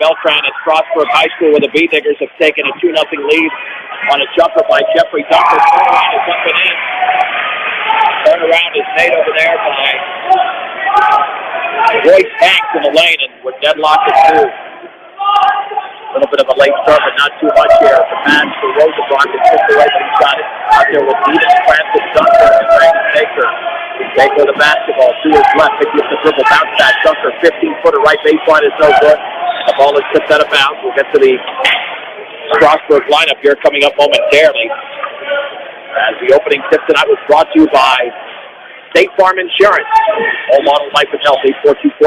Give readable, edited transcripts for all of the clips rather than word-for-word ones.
Beltran at Strasburg High School, where the B-Diggers have taken a 2-0 lead on a jumper by Jeffrey Dunker. Turnaround is up and in. Turnaround is made over there by Royce Hanks in the lane, and we're deadlocked at 2. A little bit of a late start, but not too much here. The pass for Rosenbrock is just the way that he shot it. Out there with Eden, Francis Dunker, and Brandon Baker. Baker the basketball to his left, picking up the dribble, bounce back. Dunker, 15-footer, right baseline is no good. The ball is tipped out of bounds. We'll get to the Strasburg lineup here coming up momentarily. As the opening tip tonight was brought to you by State Farm Insurance. Home model life and health, 842-4555.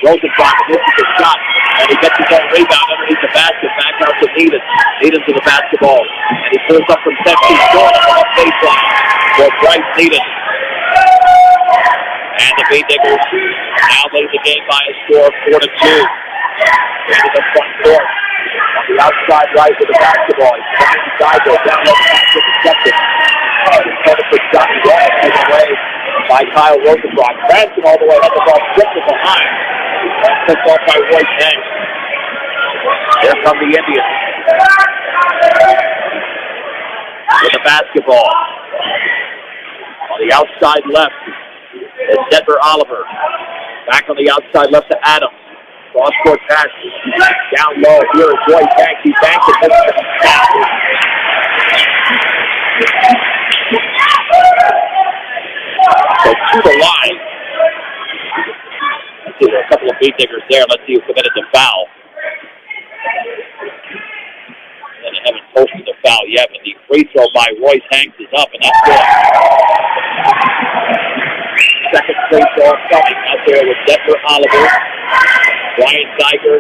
Rosenbrock misses the shot, and he gets his own rebound underneath the basket. Back out to Eden. Eden to the basketball. And he pulls up from 10 feet short on the baseline for Bryce Eden. And the B-Diggers now lead the game by a score of 4-2. Into the front court. On the outside right with the basketball. He's coming inside, goes down low, intercepted. For Johnny Wallace taken away by Kyle Rosenbrock. Branson all the way, had the ball stripped behind. And picked off by Royce Hanks. Here come the Indians. With the basketball. On the outside left is Denver Oliver. Back on the outside left to Adams. Cross-court pass. Down low. Here is Royce Hanks. He banks it. So to the line. Let's see, there are a couple of B-Diggers there. Let's see who committed the foul. And they haven't posted the foul yet, but the free throw by Royce Hanks is up, and that's good. Second free throw coming out there with Denver Oliver, Brian Geiger,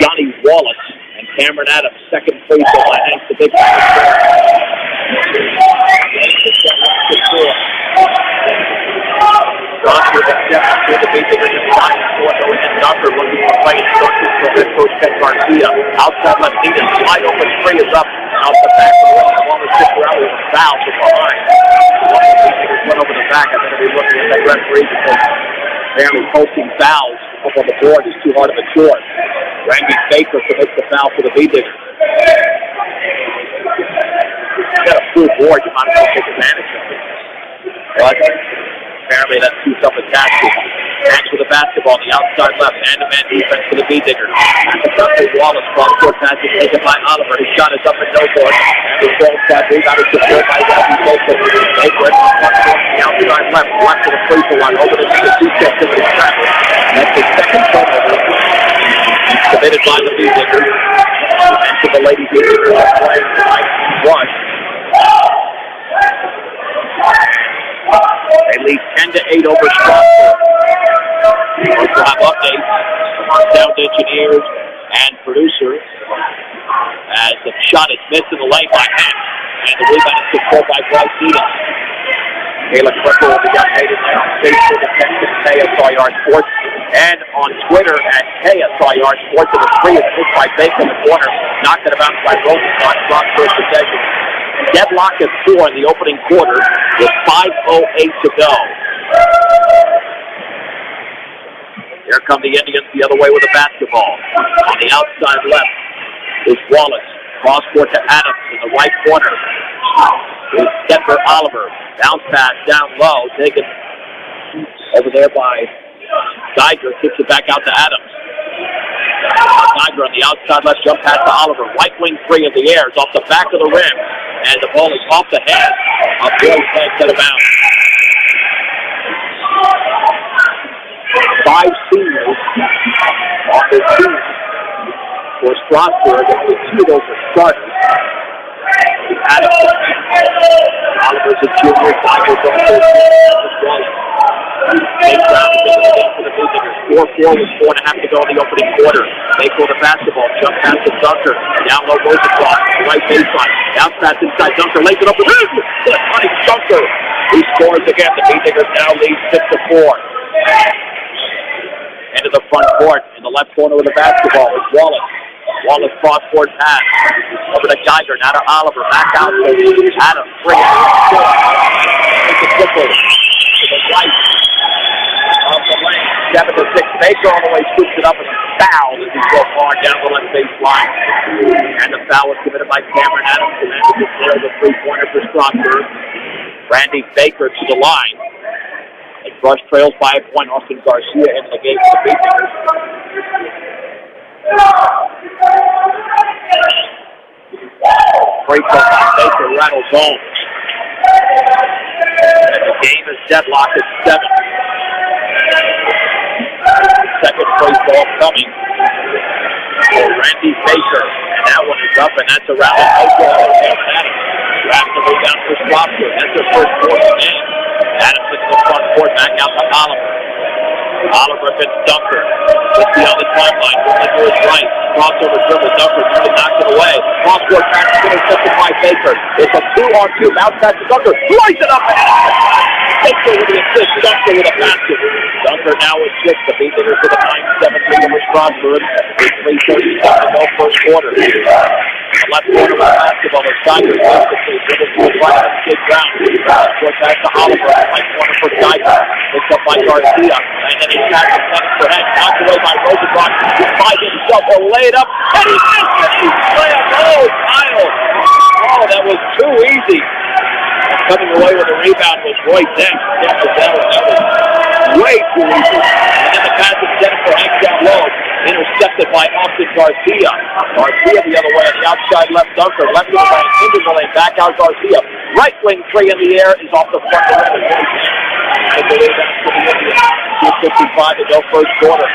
Johnny Wallace, and Cameron Adams. Second free throw by Hanks, the big man. Strasburg and Stephens to the B-Diggers in the 9-4 going in. Dunker looking for play instructions from head coach Ken Garcia. Outside left, Eden, wide open three is up. Out the back of the rim, the ball is tipped around with a foul from behind. The B-Diggers went over the back. I think they'll be looking at that referee because apparently posting fouls up on the board is too hard of a chore. Randy Baker commits the foul for the B-Diggers. You got a full board, you might as well take advantage of it. But apparently that's too tough a task. Hanks with the basketball on the outside left. Man-to-man defense for the B-Diggers. Back to Dustin Wallace. Cross-court pass is taken by Oliver. His shot is up and no good. And the ball shot rebound is secured by Randy Baker. Baker at the front court on the outside left. Left to the free throw line. Over to the two-step to the trap. That's his second turnover. Committed by the B-Diggers. And to the Lady B-Diggers playing tonight. One. They lead 10-8 over Strasburg. We'll have updates from our sound engineers and producers as the shot is missed in the lane by Hanks, and the rebound is secured by Bryce Eden. Kayla Clipper will be updated there on Facebook at KSIR Sports and on Twitter at KSIR Sports. And the three is hit by Baker in the corner, knocked it about by Rosenbrock, Strasburg possession. Deadlock at 4 in the opening quarter with 5:08 to go. Here come the Indians the other way with the basketball. On the outside left is Wallace. Cross court to Adams in the right corner. Is Denver Oliver. Bounce pass down low. Taken over there by Geiger. Kicks it back out to Adams. Geiger on the outside left. Jump pass to Oliver. Right wing three in the air. It's off the back of the rim. And the ball is off the head of Royce Hanks out of bounds. 5 seniors off their team for Strasburg, and only 2 of those are starters. Adams, Oliver's a junior, Geiger's also a junior. Big round for the B-Diggers. 4-4 with 4.5 to go in the opening quarter. They go to basketball. Jump pass to Dunker. Down low Rosenbrock. Right baseline. Bounce pass inside. Dunker lays it up. Money Dunker. He scores again. The B-Diggers now lead 6-4. Into the front court. In the left corner with the basketball is Wallace. Wallace cross-court pass. Over to Geiger. Now to Oliver. Back out to Adams. 3 and 4. It's a triple. To the right of the lane. 7-6. Baker all the way scoops it up and a foul as he goes far down the left baseline. And the foul was committed by Cameron Adams, and then he nailed the three-pointer for Strasburg. Randy Baker to the line. And Brush trails by a point. Austin Garcia into the game for the Beatmakers. Free throw by Baker rattles home. And the game is deadlocked at 7. Second free throw coming for Randy Baker. And that one is up, and that's a rally. Wraps the rebound for Strasburg. That's their first quarter game. Adams into the front court, back out to Oliver. Oliver against Dunker. Let's see on the timeline. Going to his right. Crossover dribble. Dunker trying to knock it away. Cross-court pass intercepted by Baker. It's a 2-on-2. Bounce pass to Dunker. Lights it up. Baker with the assist. Dunker with a basket. Dunker now with 6. The Beatmakers with a 9-7 lead over Strasburg. With 3:37 to go first quarter. The left corner of basketball. The Tigers basically dribble to his right. Big round. Cross-court pass to Oliver. Right corner for Geiger. Picked up by Garcia. And then he tackles center for head. Knocked away by Rosenbrock. He finds himself. He'll lay it up. And he missed it. He slammed. Oh, Kyle. Oh, that was too easy. Coming away with the rebound was Roy Dent. That was way too easy. And then the pass is sent for Hank down low. Intercepted by Austin Garcia. Garcia the other way on the outside left. Dunker left of the lane, into the lane, back out Garcia. Right wing three in the air is off the front of the rim. And the rebound for the Indians. 2:55 to go first quarter.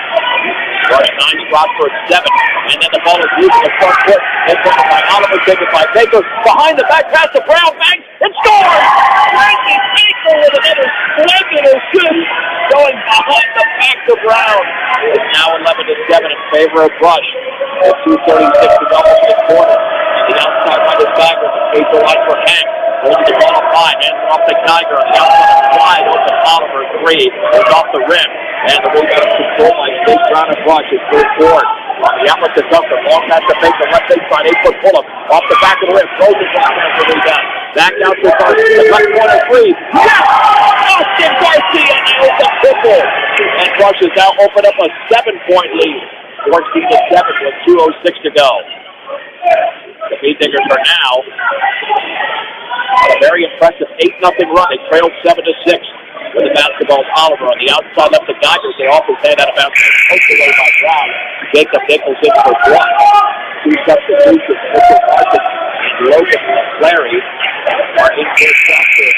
Rush 9, Strasburg 7. And then the ball is used in the front court. It's taken by Oliver, taken by Baker. Behind the back pass to Brown. Banks and scores! Randy Baker with another splendid assist. Going behind the back to Brown. It's now 11-7 in favor of Rush. With 2:36 to go in the quarter. And the outside by the Tigers. The case of line for Hank. Holding the ball up high. Hands off the Tiger. On the outside wide open Oliver. 3 is off the rim. And the rebound is controlled by State Brown and Rush. It's third forward. On the outlet to Dunker. Ball pass to Baker. Left baseline. 8-foot pull-up. Off the back of the rim. Throws it down as the rebound. Back out to Garcia. Left corner 3. Yes! Austin Garcia nails the triple. And Rush has now opened up a 7-point lead. 14-7 with 2:06 to go. The Beatmakers are now on a very impressive 8-0 run. They trailed 7-6 with the basketball. Oliver on the outside left to Geigers. They off his head out of bounds. Poked away by Brown. Jacob Nichols in for one. 2 substitutions. Mitchell Martin and Logan Larry are in for Strasburg.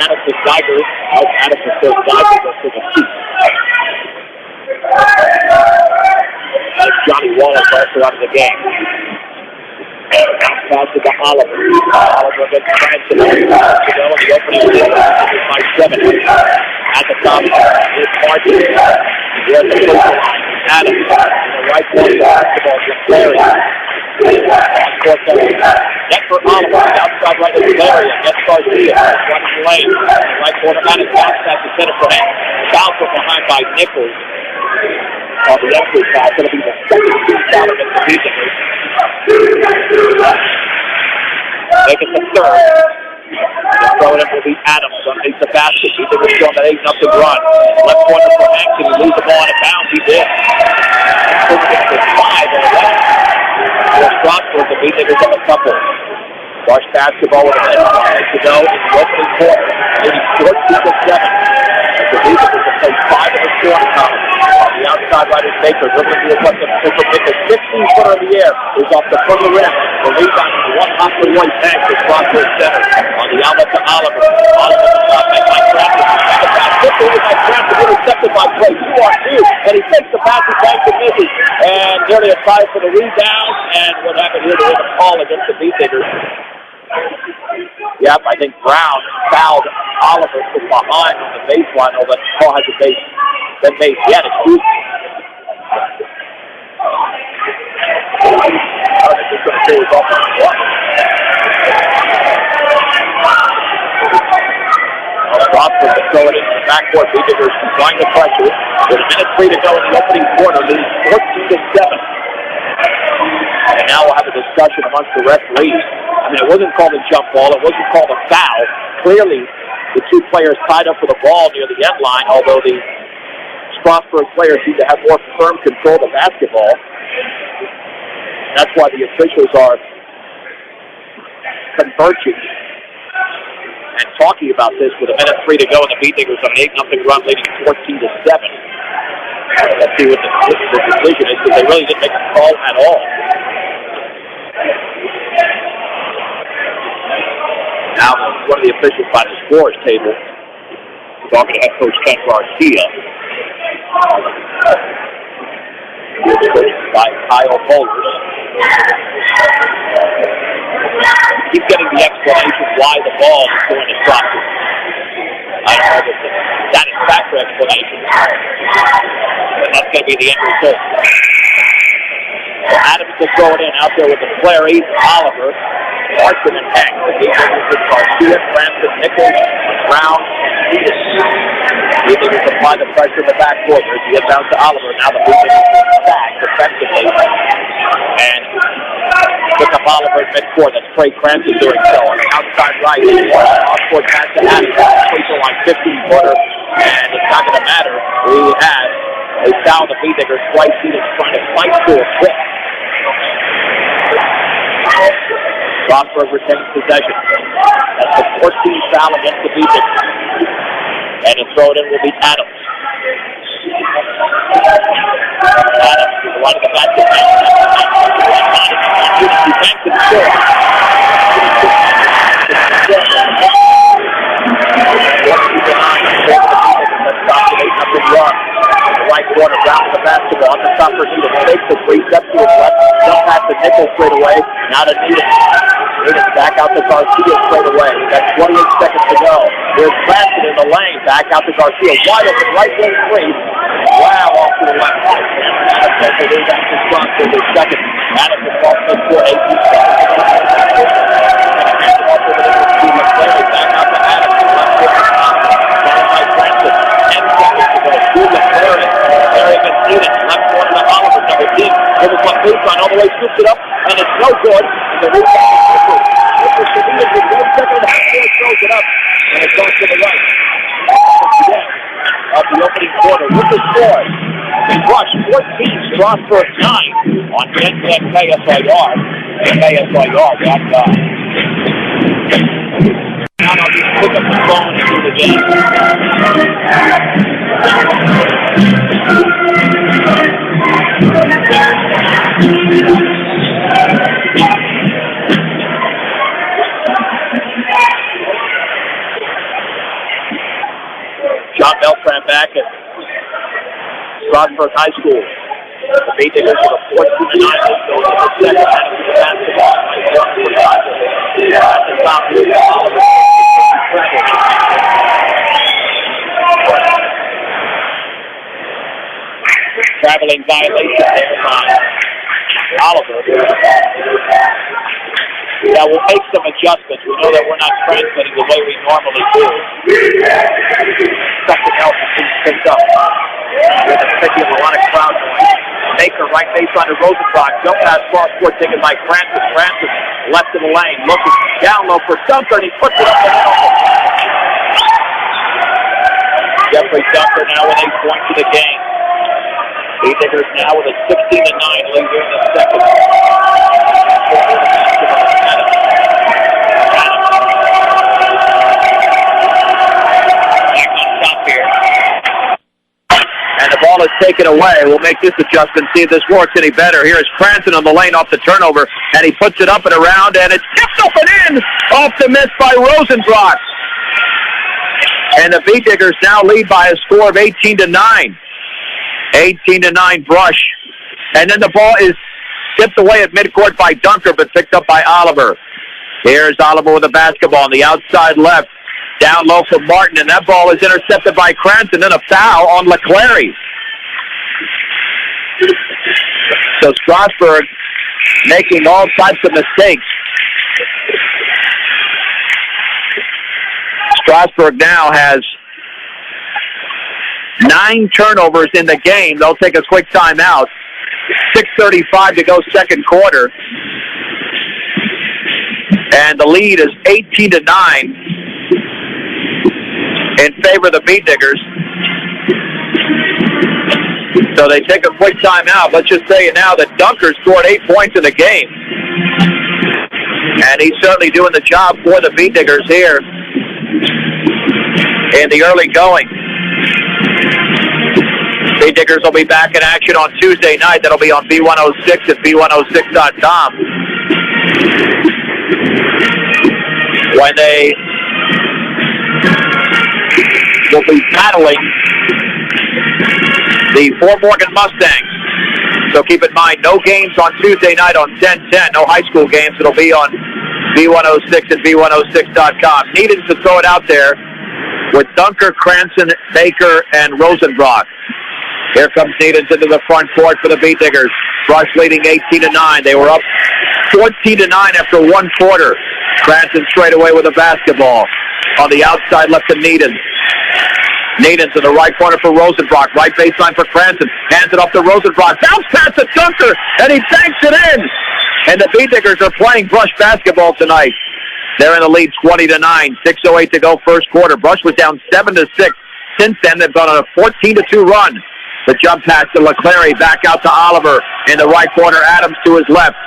Addison Geigers. Out Addison for Geigers to the feet. And Johnny Wallace also out of the game. Bounce pass to Oliver. Oliver against Branson. To go in the opening by 7. At the top is Martin. Here at the close line. Adams. In the right corner of the basketball against Larry. Net for Oliver. Outside right is Larry against Garcia. Running lane. Right corner. Adams bounce pass to center for him. Foul from behind by Nichols. On the entry pass, it'll be the second team foul against the Beatmakers. Make it the third. The throw in will be Adams underneath the basket. Beatmakers still on that 8-0 run. Left corner for Hank. Did he lose the ball out of bounds? He did. Put it to 5 on the left. For Strasburg, the Beatmakers have a couple. Rush basketball with a minute to go in the opening quarter. Maybe 14-7. The Beatmakers have played 5 in the scoring column. On the outside right is Baker. Dribbling to the left of Baker. 16-footer in the air. Is off the front of the rim. The rebound is one hop for White Tank. The Strasburg center. On the outlet to Oliver. Oliver to stop back by Branson. And the pass tipped away by Branson. Intercepted by Clay. 2-on-2. And he takes the pass and banks and misses. And nearly a tie for the rebound. And what happened here? They had a call against the Beatmakers. Yep, I think Brown fouled Oliver from behind on the baseline, although the call hasn't been made yet. Excuse me. Strasburg to throw it into the backcourt. Beatmakers applying the pressure. With a minute 3 to go in the opening quarter, leading 14-7. And now we'll have a discussion amongst the referees. I mean, it wasn't called a jump ball. It wasn't called a foul. Clearly, the two players tied up for the ball near the end line, although the Strasburg players seem to have more firm control of basketball. That's why the officials are converging and talking about this with a minute 3 to go, and the Beatnikers on an 8-0 run, leading 14-7. Let's see what the decision is, because they really didn't make a call at all. Now, one of the officials by the scorers table, talking to head coach Ken Garcia. Coached by Kyle Boulders. Keep getting the explanation why the ball is going to drop. I don't know if it's a satisfactory explanation, but that's going to be the end result. So Adams will throw it in out there with the Clary, Oliver, Larson, and Hank. The defense with Garcia, Branson, Nichols, Brown, and Edith. The defense apply the pressure in the backcourt. There's the inbound to Oliver. Now the defense is back defensively. And pick up Oliver at midcourt. That's Trey Cranston doing so. On the outside right, off-court pass to Adams. Free throw line, 15-footer. And it's not going to matter. We have a foul. The Beatnikers twice. Edith trying to fight to a quick. Strasburg retains possession. That's the 14th foul against the Beatnikers. And to throw it in will be Adams. Adams is one of the best defenders. He banks it short. Right corner, round the basketball. On the top for Edith. Takes the three, steps to his left. Jump past the Nichols straight away. Now to Edith. Edith back out to Garcia straight away. That's 28 seconds to go. Here's Cranston in the lane. Back out to Garcia. Wide open right wing three. Wow, off to the left. Adams will lead back to Strasburg for second. Adams is off the court. 18 seconds. Back out to Adams. Left foot. Started by Cranston. 10 seconds to go. Larry against Edith. Left corner to Oliver. Double team. Over one baseline. All the way scoops it up. And it's no good. And the rebound is Nichols. Nichols to Edith with 1 second and a half. Throws it up. And it goes to the right. Again. Of the opening quarter. With the score. Rush 14. Strasburg 9. On KSIR. KSIR. Now I'll just pick up the phone and do the game. John Beltran back at Strasburg High School. The Beatnikers with a 14-9 lead going to the second half of the basketball. At the top here, Oliver. Traveling violation there by Oliver. Yeah, we'll make some adjustments. We know that we're not transmitting the way we normally do. Something else is being picked up. With a picking of a lot of crowd noise. Baker, right baseline to Rosenbrock. Jump pass cross court taken by Cranston. Cranston left in the lane. Looking down low for Dunker, and he puts it up and over. Jeffrey Dunker now with 8 points in the game. Beatnikers now with a 16-9 lead here in the second. Back on top here. And the ball is taken away. We'll make this adjustment, see if this works any better. Here is Cranston on the lane off the turnover, and he puts it up and around, and it's tipped up and in, off the miss by Rosenbrock. And the Beatnikers now lead by a score of 18-9. 18-9 Brush. And then the ball is tipped away at midcourt by Dunker, but picked up by Oliver. Here's Oliver with the basketball on the outside left. Down low for Martin, and that ball is intercepted by Cranston. Then a foul on LeClary. So Strasburg making all types of mistakes. Strasburg now has 9 turnovers in the game. They'll take a quick timeout. 6:35 to go second quarter. And the lead is 18-9 in favor of the Beatnikers. So they take a quick timeout. Let's just say now that Dunker scored 8 points in the game. And he's certainly doing the job for the Beat Diggers here in the early going. Beat Diggers will be back in action on Tuesday night. That'll be on B106 at B106.com. When they will be battling the Fort Morgan Mustangs. So keep in mind, no games on Tuesday night on 10-10, no high school games. It'll be on B106 and B106.com. Needed to throw it out there with Dunker, Cranston, Baker, and Rosenbrock. Here comes Needens into the front court for the Beat Diggers. Brush leading 18-9. They were up 14-9 after one quarter. Cranston straight away with the basketball. On the outside left to Needens. Needens in the right corner for Rosenbrock. Right baseline for Cranston. Hands it off to Rosenbrock. Bounce pass to Dunker, and he banks it in. And the Beat Diggers are playing Brush basketball tonight. They're in the lead 20-9. 6:08 to go first quarter. Brush was down 7-6. Since then, they've gone on a 14-2 run. The jump pass to LeClary. Back out to Oliver. In the right corner, Adams to his left.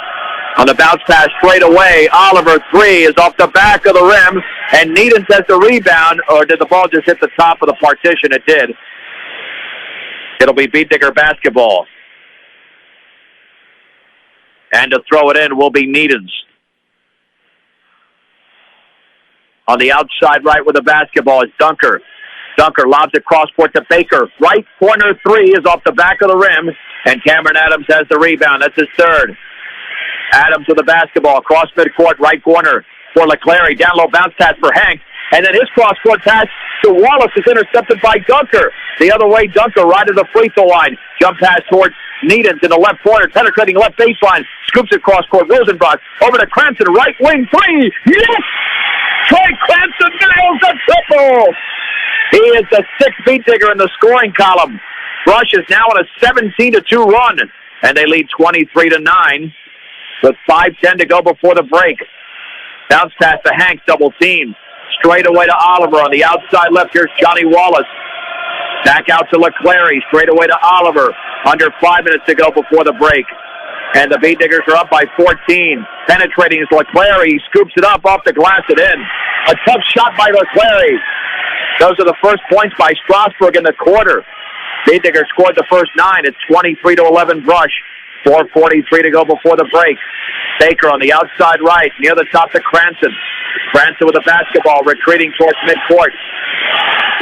On the bounce pass straight away, Oliver, three is off the back of the rim, and Needens has the rebound, or did the ball just hit the top of the partition? It did. It'll be Beat Digger basketball. And to throw it in will be Needens. On the outside right with the basketball is Dunker. Dunker lobs it cross court to Baker. Right corner three is off the back of the rim, and Cameron Adams has the rebound. That's his third. Adams with the basketball, cross midcourt, right corner for LeClary. Down low bounce pass for Hank. And then his cross-court pass to Wallace is intercepted by Dunker. The other way, Dunker right at the free throw line. Jump pass towards Needens in the left corner, penetrating left baseline. Scoops it cross-court, Rosenbrock over to Cranston, right wing three. Yes! Troy Cranston nails the triple! He is the sixth Beat Digger in the scoring column. Brush is now on a 17-2 run, and they lead 23-9. With 5:10 to go before the break. Bounce pass to Hank, double team. Straight away to Oliver on the outside left. Here's Johnny Wallace. Back out to LeClary. Straight away to Oliver. Under 5 minutes to go before the break. And the Beat Diggers are up by 14. Penetrating is LeClary. He scoops it up off the glass and in. A tough shot by LeClary. Those are the first points by Strasburg in the quarter. Beat Diggers scored the first 9. It's 23-11 Brush. 4:43 to go before the break. Baker on the outside right, near the top to Cranston. Cranston with the basketball, retreating towards midcourt.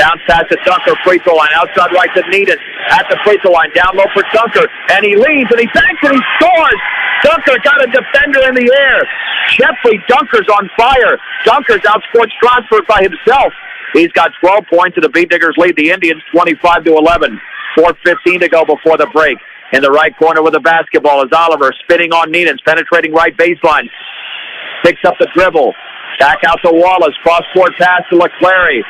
Down pass to Dunker, free throw line, outside right to Needens. At the free throw line, down low for Dunker. And he leads, and he banks, and he scores! Dunker got a defender in the air. Jeffrey Dunker's on fire. Dunker's outscored Strasburg by himself. He's got 12 points, and the Beat Diggers lead the Indians 25-11. 4:15 to go before the break. In the right corner with the basketball is Oliver, spinning on Needens, penetrating right baseline. Picks up the dribble. Back out to Wallace. Cross-court pass to LeClary.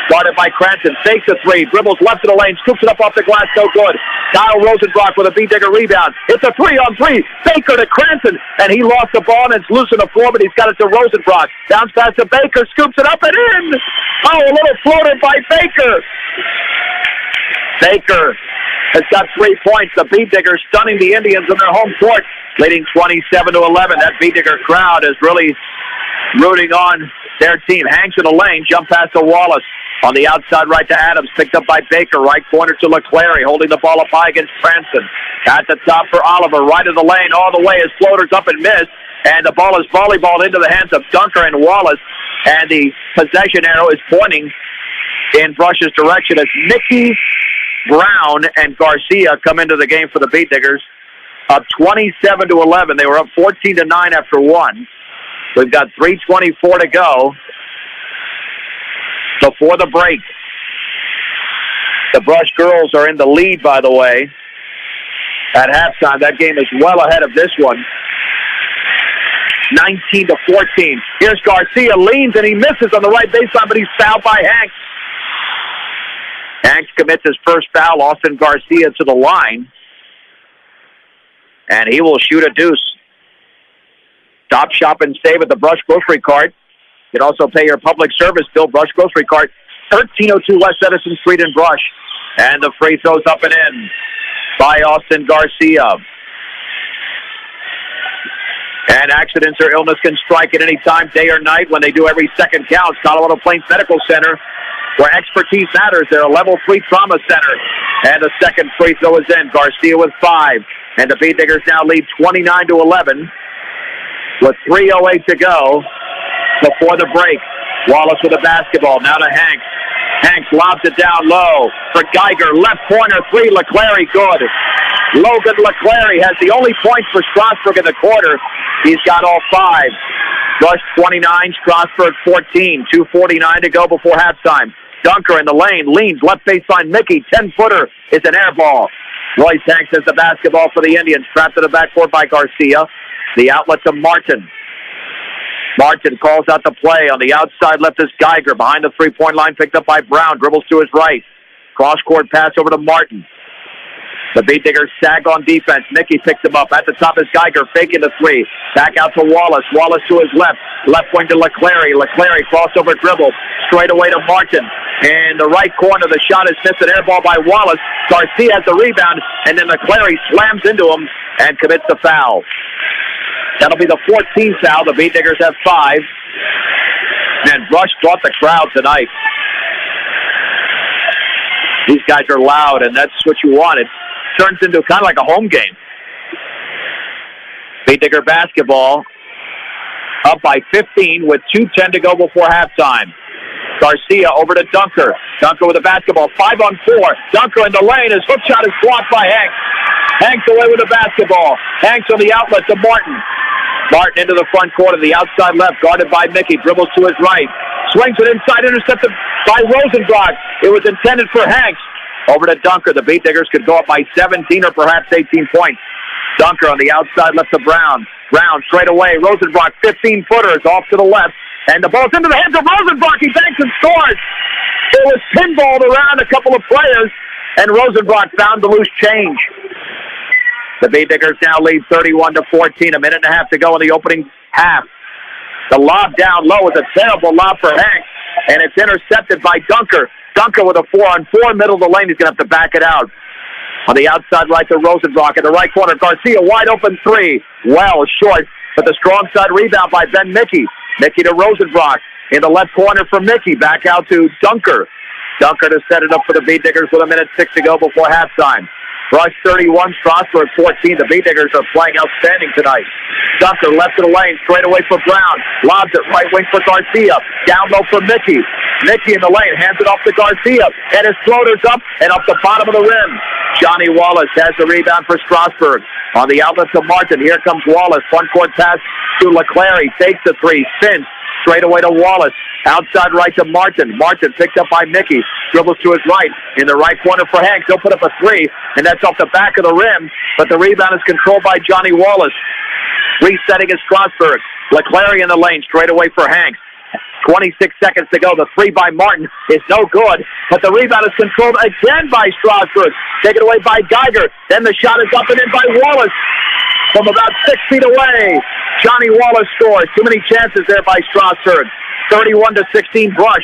Guarded by Cranston. Fakes a three. Dribbles left of the lane. Scoops it up off the glass. No good. Kyle Rosenbrock with a Beat Digger rebound. It's a 3-on-3. Baker to Cranston. And he lost the ball, and it's loose on the floor, but he's got it to Rosenbrock. Bounce pass to Baker. Scoops it up and in. Oh, a little floater by Baker. Baker has got 3 points. The Beat Diggers stunning the Indians in their home court, leading 27-11. That Beat Digger crowd is really rooting on their team. Hanks in the lane, jump pass to Wallace. On the outside right to Adams, picked up by Baker. Right corner to LeClary, holding the ball up high against Cranston. At the top for Oliver, right of the lane, all the way. His floater's up and missed. And the ball is volleyballed into the hands of Dunker and Wallace. And the possession arrow is pointing in Brush's direction as Mickey Brown and Garcia come into the game for the Beat Diggers. Up 27-11. They were up 14-9 after one. We've got 3:24 to go before the break. The Brush girls are in the lead, by the way, at halftime. That game is well ahead of this one. 19-14. Here's Garcia, leans and he misses on the right baseline, but he's fouled by Hanks. Hanks commits his first foul. Austin Garcia to the line. And he will shoot a deuce. Stop, shop, and save at the Brush Grocery Cart. You can also pay your public service bill. Brush Grocery Cart, 1302 West Edison Street in Brush. And the free throw's up and in. by Austin Garcia. And accidents or illness can strike at any time, day or night, when they do every second counts. Colorado Plains Medical Center, where expertise matters. They're a level 3 trauma center. And the second free throw is in. Garcia with 5. And the Beatniggers now lead 29-11 with 3:08 to go before the break. Wallace with the basketball. Now to Hanks. Hanks lobs it down low for Geiger. Left corner, 3. LeClaire, good. Logan LeClaire has the only points for Strasburg in the quarter. He's got all 5. Rush 29, Strasburg 14. 2:49 to go before halftime. Dunker in the lane, leans, left baseline, Mickey, 10-footer is an air ball. Royce Hanks has the basketball for the Indians, trapped to the backcourt by Garcia. The outlet to Martin. Martin calls out the play. On the outside left is Geiger. Behind the three-point line, picked up by Brown. Dribbles to his right. Cross-court pass over to Martin. The Beatniggers sag on defense. Mickey picks him up. At the top is Geiger, faking the 3. Back out to Wallace. Wallace to his left. Left wing to LeClaire. LeClaire crossover dribble. Straight away to Martin. In the right corner, the shot is missed. An air ball by Wallace. Garcia has the rebound. And then LeClaire slams into him and commits the foul. That'll be the 14th foul. The Beatniggers have 5. And Rush brought the crowd tonight. These guys are loud, and that's what you wanted. Turns into kind of like a home game. Beatnigger basketball up by 15 with 2:10 to go before halftime. Garcia over to Dunker. Dunker with the basketball. 5-on-4. Dunker in the lane. His hook shot is blocked by Hanks. Hanks away with the basketball. Hanks on the outlet to Martin. Martin into the front court of the outside left, guarded by Mickey. Dribbles to his right. Swings it inside, intercepted by Rosenbrock. It was intended for Hanks. Over to Dunker. The Beatniggers could go up by 17 or perhaps 18 points. Dunker on the outside left to Brown. Brown straight away. Rosenbrock, 15-footers off to the left. And the ball's into the hands of Rosenbrock. He banks and scores. It was pinballed around a couple of players, and Rosenbrock found the loose change. The Beatniggers now lead 31-14. A minute and a half to go in the opening half. The lob down low is a terrible lob for Hanks, and it's intercepted by Dunker. Dunker with a 4-on-4, middle of the lane. He's going to have to back it out. On the outside right to Rosenbrock. In the right corner, Garcia, wide open 3. Well, short, but the strong side rebound by Ben Mickey. Mickey to Rosenbrock. In the left corner for Mickey. Back out to Dunker. Dunker to set it up for the Beatniggers with 1:06 to go before halftime. Rush 31, Strasburg 14. The Beatniggers are playing outstanding tonight. Dunker left of the lane, straight away for Brown. Lobs it right wing for Garcia. Down low for Mickey. Mickey in the lane, hands it off to Garcia. And his floater's up and up the bottom of the rim. Johnny Wallace has the rebound for Strasburg. On the outlet to Martin. Here comes Wallace. Front court pass to LeClaire. Takes the 3, spins. Straight away to Wallace. Outside right to Martin. Martin picked up by Mickey. Dribbles to his right. In the right corner for Hanks. He'll put up a 3, and that's off the back of the rim. But the rebound is controlled by Johnny Wallace. Resetting is Strasburg. LeClaire in the lane. Straight away for Hanks. 26 seconds to go. The 3 by Martin is no good. But the rebound is controlled again by Strasburg. Taken away by Geiger. Then the shot is up and in by Wallace. From about 6 feet away. Johnny Wallace scores. Too many chances there by Strasburg. 31-16 Brush.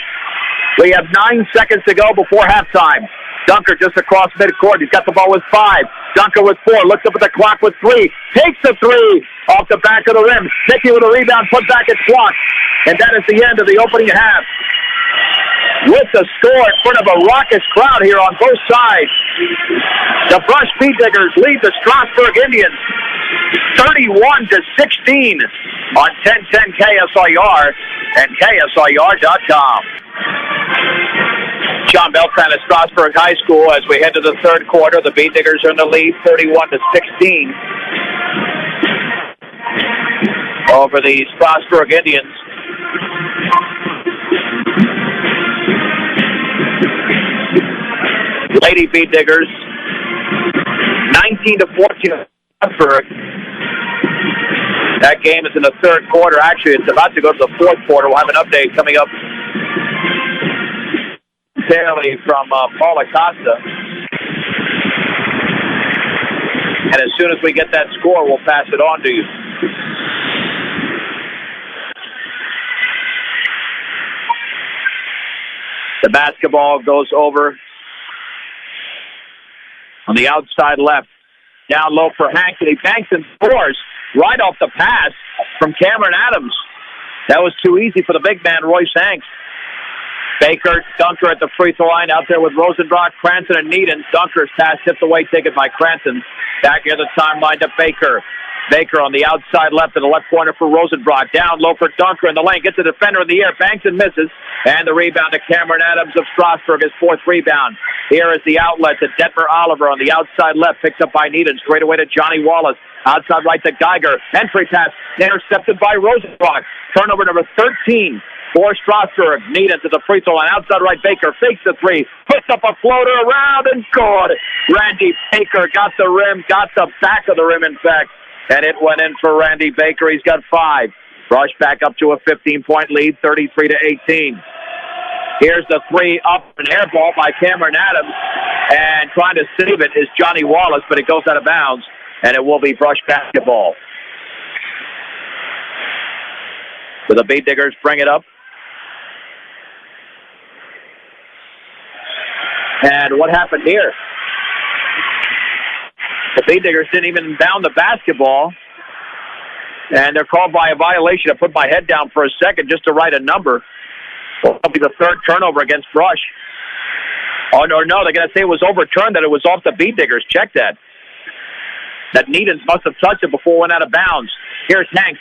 We have 9 seconds to go before halftime. Dunker just across midcourt. He's got the ball with 5. Dunker with 4. Looks up at the clock with 3. Takes the 3 off the back of the rim. Mickey with a rebound. Put back its block. And that is the end of the opening half. With the score in front of a raucous crowd here on both sides. The Brush Beatniggers lead the Strasburg Indians 31-16 on 1010 KSIR and KSIR.com. John Beltran at Strasburg High School as we head to the third quarter. The Beatniggers are in the lead 31-16 over the Strasburg Indians. Lady Beatniggers 19-14 Strasburg. That game is in the third quarter. Actually, it's about to go to the fourth quarter. We'll have an update coming up from Paul Acosta. And as soon as we get that score, we'll pass it on to you. The basketball goes over on the outside left. Down low for Hanks, and he banks and scores right off the pass from Cameron Adams. That was too easy for the big man, Royce Hanks. Baker, Dunker at the free throw line out there with Rosenbrock, Cranston, and Needham. Dunker's pass tipped away, taken by Cranston. Back near the timeline to Baker. Baker on the outside left in the left corner for Rosenbrock. Down low for Dunker in the lane. Gets a defender in the air. Banks and misses. And the rebound to Cameron Adams of Strasburg, his fourth rebound. Here is the outlet to Detmer Oliver on the outside left. Picked up by Needham. Straight away to Johnny Wallace. Outside right to Geiger. Entry pass intercepted by Rosenbrock. Turnover number 13 for Strasburg. Needham to the free throw line. Outside right, Baker fakes the three. Puts up a floater around and good. Randy Baker got the rim. Got the back of the rim, in fact. And it went in for Randy Baker. He's got 5. Rush back up to a 15-point lead, 33-18. Here's the three up and air ball by Cameron Adams. And trying to save it is Johnny Wallace, but it goes out of bounds. And it will be Brush basketball. So the Beat Diggers bring it up. And what happened here? The Beat Diggers didn't even bound the basketball. And they're called by a violation. I put my head down for a second just to write a number. It'll be the third turnover against Brush. Oh, no, they're going to say it was overturned, that it was off the Beat Diggers. Check that. That Needham must have touched it before it went out of bounds. Here's Hanks.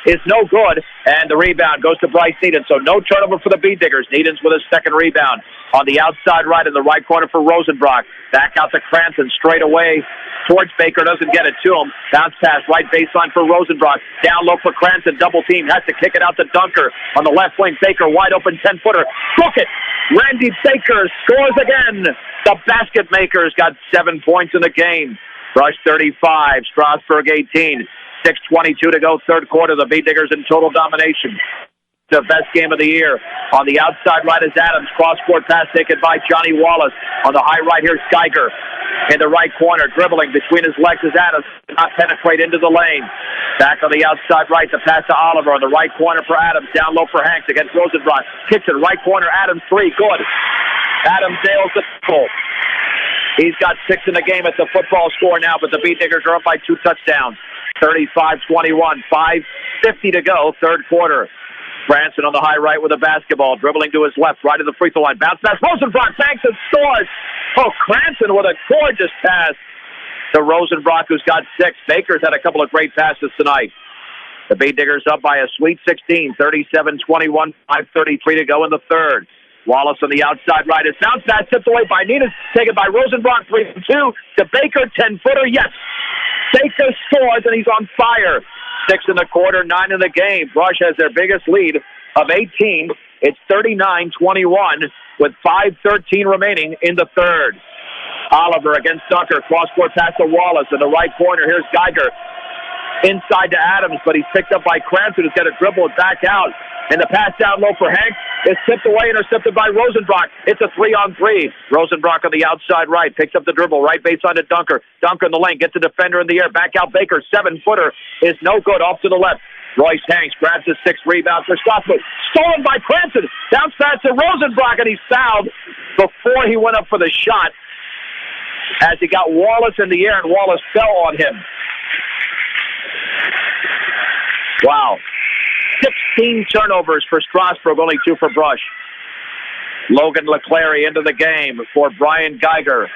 Is no good, and the rebound goes to Bryce Needham. So no turnover for the Beat Diggers. Needham's with his second rebound. On the outside right in the right corner for Rosenbrock. Back out to Cranston, straight away towards Baker. Doesn't get it to him. Bounce pass, right baseline for Rosenbrock. Down low for Cranston, double team. Has to kick it out to Dunker. On the left wing, Baker, wide open 10-footer. Book it! Randy Baker scores again. The basket maker's got 7 points in the game. Brush 35, Strasburg 18. 6:22 to go, third quarter. The Beat Diggers in total domination. The best game of the year. On the outside right is Adams. Cross-court pass taken by Johnny Wallace. On the high right, here's Geiger. In the right corner, dribbling between his legs is Adams. Not penetrate into the lane. Back on the outside right, the pass to Oliver. On the right corner for Adams. Down low for Hanks against Rosenbrock. Kicks it, right corner, Adams, 3, good. Adams nails the goal. He's got 6 in the game. It's a football score now, but the Beat Diggers are up by 2 touchdowns. 35-21, 5:50 to go, third quarter. Branson on the high right with a basketball, dribbling to his left, right of the free throw line. Bounce pass, Rosenbrock banks and scores. Oh, Cranston with a gorgeous pass to Rosenbrock, who's got 6. Baker's had a couple of great passes tonight. The Beat Diggers up by a sweet 16, 37-21, 5:33 to go in the third. Wallace on the outside right. His bounce pass tipped away by Needham, taken by Rosenbrock, 3-2 to Baker, 10-footer, yes. Baker scores, and he's on fire. 6 in the quarter, 9 in the game. Brush has their biggest lead of 18. It's 39-21 with 5:13 remaining in the third. Oliver against Dunker. Cross-court pass to Wallace in the right corner. Here's Geiger. Inside to Adams, but he's picked up by Cranston, who's got to dribble it back out. And the pass down low for Hanks is tipped away, intercepted by Rosenbrock. It's a 3-on-3. Rosenbrock on the outside right, picks up the dribble, right baseline to Dunker. Dunker in the lane, gets a defender in the air, back out Baker, 7-footer is no good, off to the left. Royce Hanks grabs his 6th rebound for Strasburg. Stolen by Cranston. Bounce pass to Rosenbrock, and he's fouled before he went up for the shot as he got Wallace in the air, and Wallace fell on him. Wow. 16 turnovers for Strasburg, only 2 for Brush. Logan LeClary into the game for Brian Geiger.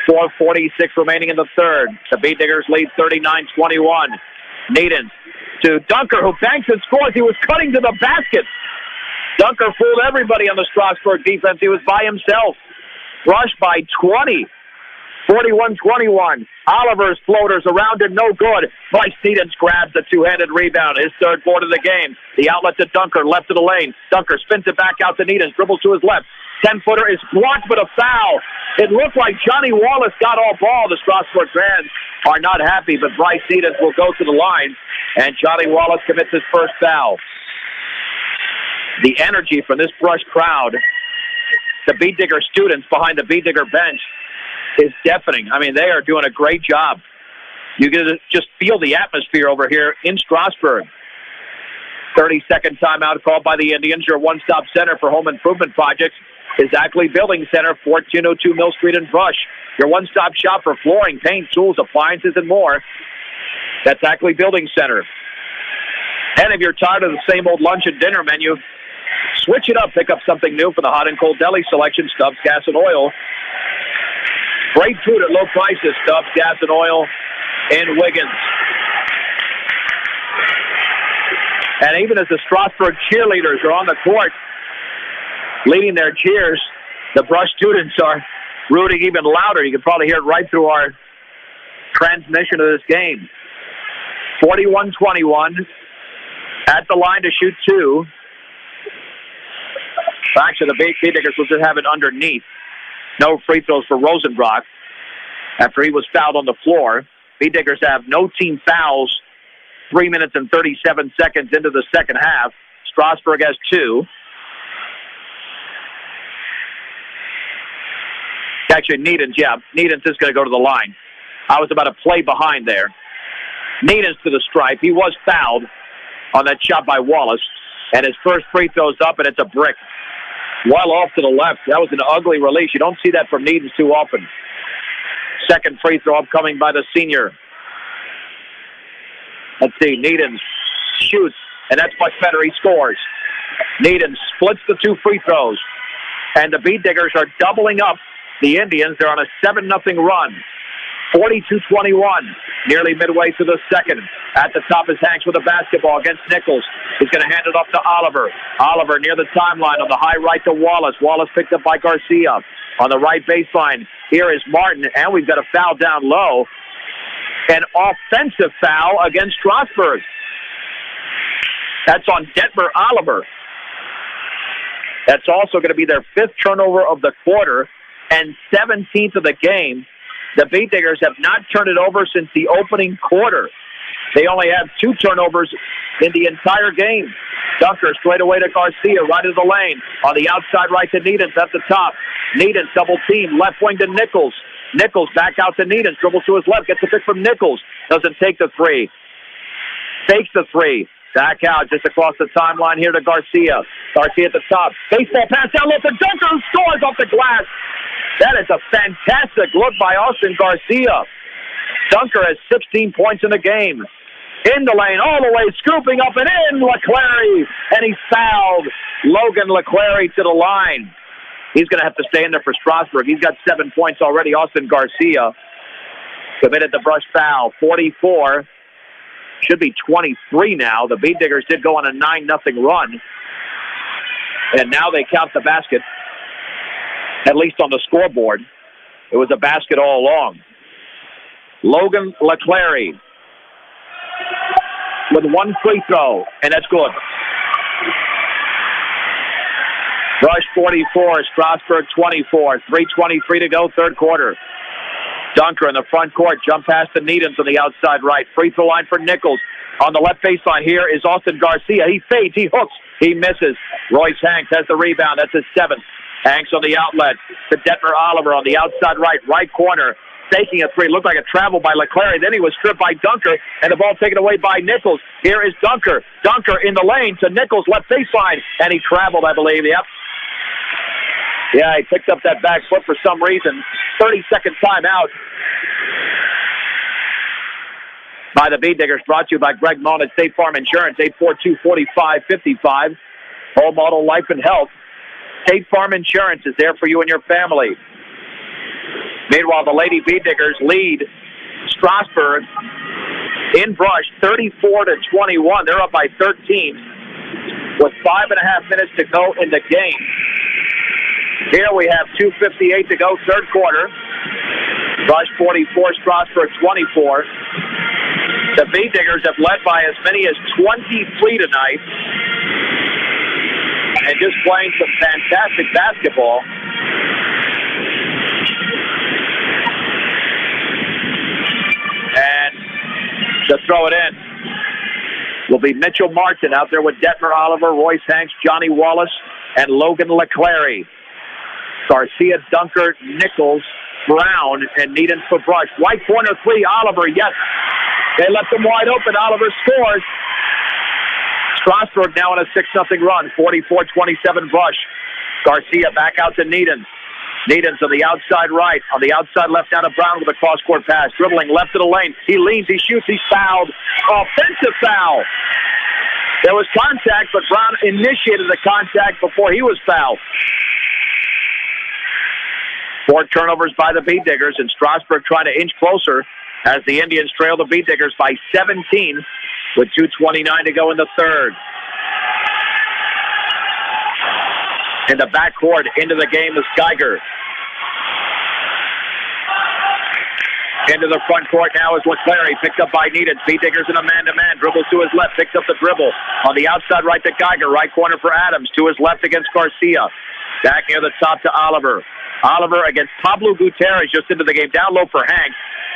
4:46 remaining in the third. The Beat Diggers lead 39-21. Needham to Dunker, who banks and scores. He was cutting to the basket. Dunker fooled everybody on the Strasburg defense. He was by himself. Brush by 20. 41-21. Oliver's floaters around him, no good. Bryce Needham grabs the two-handed rebound. His third board of the game. The outlet to Dunker, left of the lane. Dunker spins it back out to Needham, dribbles to his left. 10-footer is blocked, but a foul. It looked like Johnny Wallace got all ball. The Strasburg fans are not happy, but Bryce Needham will go to the line, and Johnny Wallace commits his first foul. The energy from this Brush crowd, the Beat Digger students behind the Beat Digger bench, is deafening. I mean, they are doing a great job. You can just feel the atmosphere over here in Strasburg. 30-second timeout called by the Indians, your one-stop center for home improvement projects. is Ackley Building Center, 1402 Mill Street in Brush. Your one-stop shop for flooring, paint, tools, appliances, and more. That's Ackley Building Center. And if you're tired of the same old lunch and dinner menu, switch it up. Pick up something new for the hot and cold deli selection, Stubbs Gas and Oil. Great food at low prices, Stubbs Gas and Oil in Wiggins. And even as the Strasburg cheerleaders are on the court leading their cheers, the Brush students are rooting even louder. You can probably hear it right through our transmission of this game. 41-21. At the line to shoot two. Actually, the B-Diggers will just have it underneath. No free throws for Rosenbrock after he was fouled on the floor. B-Diggers have no team fouls 3 minutes and 37 seconds into the second half. Strasburg has two. Actually, Needens is going to go to the line. I was about a play behind there. Needens to the stripe. He was fouled on that shot by Wallace. And his first free throw's up, and it's a brick. Well off to the left. That was an ugly release. You don't see that from Needens too often. Second free throw upcoming by the senior. Let's see. Needens shoots, and that's much better. He scores. Needens splits the two free throws. And the B-Diggers are doubling up the Indians. They're on a 7-0 run. 42-21, nearly midway through the second. At the top is Hanks with a basketball against Nichols. He's going to hand it off to Oliver. Oliver near the timeline on the high right to Wallace. Wallace picked up by Garcia. On the right baseline, here is Martin, and we've got a foul down low. An offensive foul against Strasburg. That's on Detmer Oliver. That's also going to be their fifth turnover of the quarter and 17th of the game. The B-Diggers have not turned it over since the opening quarter. They only have two turnovers in the entire game. Dunker straight away to Garcia, right of the lane. On the outside right to Needens at the top. Needens double team, left wing to Nichols. Nichols back out to Needens, dribbles to his left, gets a pick from Nichols. Doesn't take the three. Takes the three. Back out just across the timeline here to Garcia. Garcia at the top. Baseball pass down low to Dunker, who scores off the glass. That is a fantastic look by Austin Garcia. Dunker has 16 points in the game. In the lane, all the way, scooping up and in, LeClary. And he fouled Logan LeClary to the line. He's going to have to stay in there for Strasburg. He's got 7 points already. Austin Garcia committed the brush foul. 44. Should be 23 now. The B-Diggers did go on a 9-0 run. And now they count the basket, at least on the scoreboard. It was a basket all along. Logan LeClary with one free throw, and that's good. Brush 44, Strasburg 24. 3:23 to go, third quarter. Dunker in the front court, jump pass to Needens on the outside right. Free throw line for Nichols. On the left baseline here is Austin Garcia. He fades, he hooks, he misses. Royce Hanks has the rebound. That's his seventh. Hanks on the outlet to Detmer Oliver on the outside right corner. Faking a three. Looked like a travel by LeClary. Then he was stripped by Dunker, and the ball taken away by Nichols. Here is Dunker. Dunker in the lane to Nichols, left baseline, and he traveled, I believe. Yep. Yeah, he picked up that back foot for some reason. 30-second timeout by the B-Diggers, brought to you by Greg Mullen at State Farm Insurance, 842-4555. Home, auto, life, and health. State Farm Insurance is there for you and your family. Meanwhile, the Lady B-Diggers lead Strasburg in Brush 34-21. They're up by 13 with 5.5 minutes to go in the game. Here we have 2:58 to go, third quarter. Brush 44, Strasburg 24. The B-Diggers have led by as many as 23 tonight. And just playing some fantastic basketball. And to throw it in will be Mitchell Martin out there with Detmer Oliver, Royce Hanks, Johnny Wallace, and Logan LeClary. Garcia, Dunker, Nichols, Brown, and Needens for Brush. Right corner three, Oliver, yes. They left him wide open. Oliver scores. Strasburg now on a 6-0 run, 44-27 Brush. Garcia back out to Needham. Needham's on the outside right, on the outside left down to Brown with a cross-court pass. Dribbling left of the lane. He leans, he shoots, he's fouled. Offensive foul. There was contact, but Brown initiated the contact before he was fouled. 4 turnovers by the Beat Diggers, and Strasburg trying to inch closer as the Indians trail the Beat Diggers by 17 with 2:29 to go in the third. In the backcourt, into the game is Geiger. Into the front court now is LeClaire, picked up by Needham. Beat Diggers in a man-to-man. Dribbles to his left, picks up the dribble. On the outside right to Geiger. Right corner for Adams. To his left against Garcia. Back near the top to Oliver. Oliver against Pablo Gutierrez just into the game. Down low for Hank.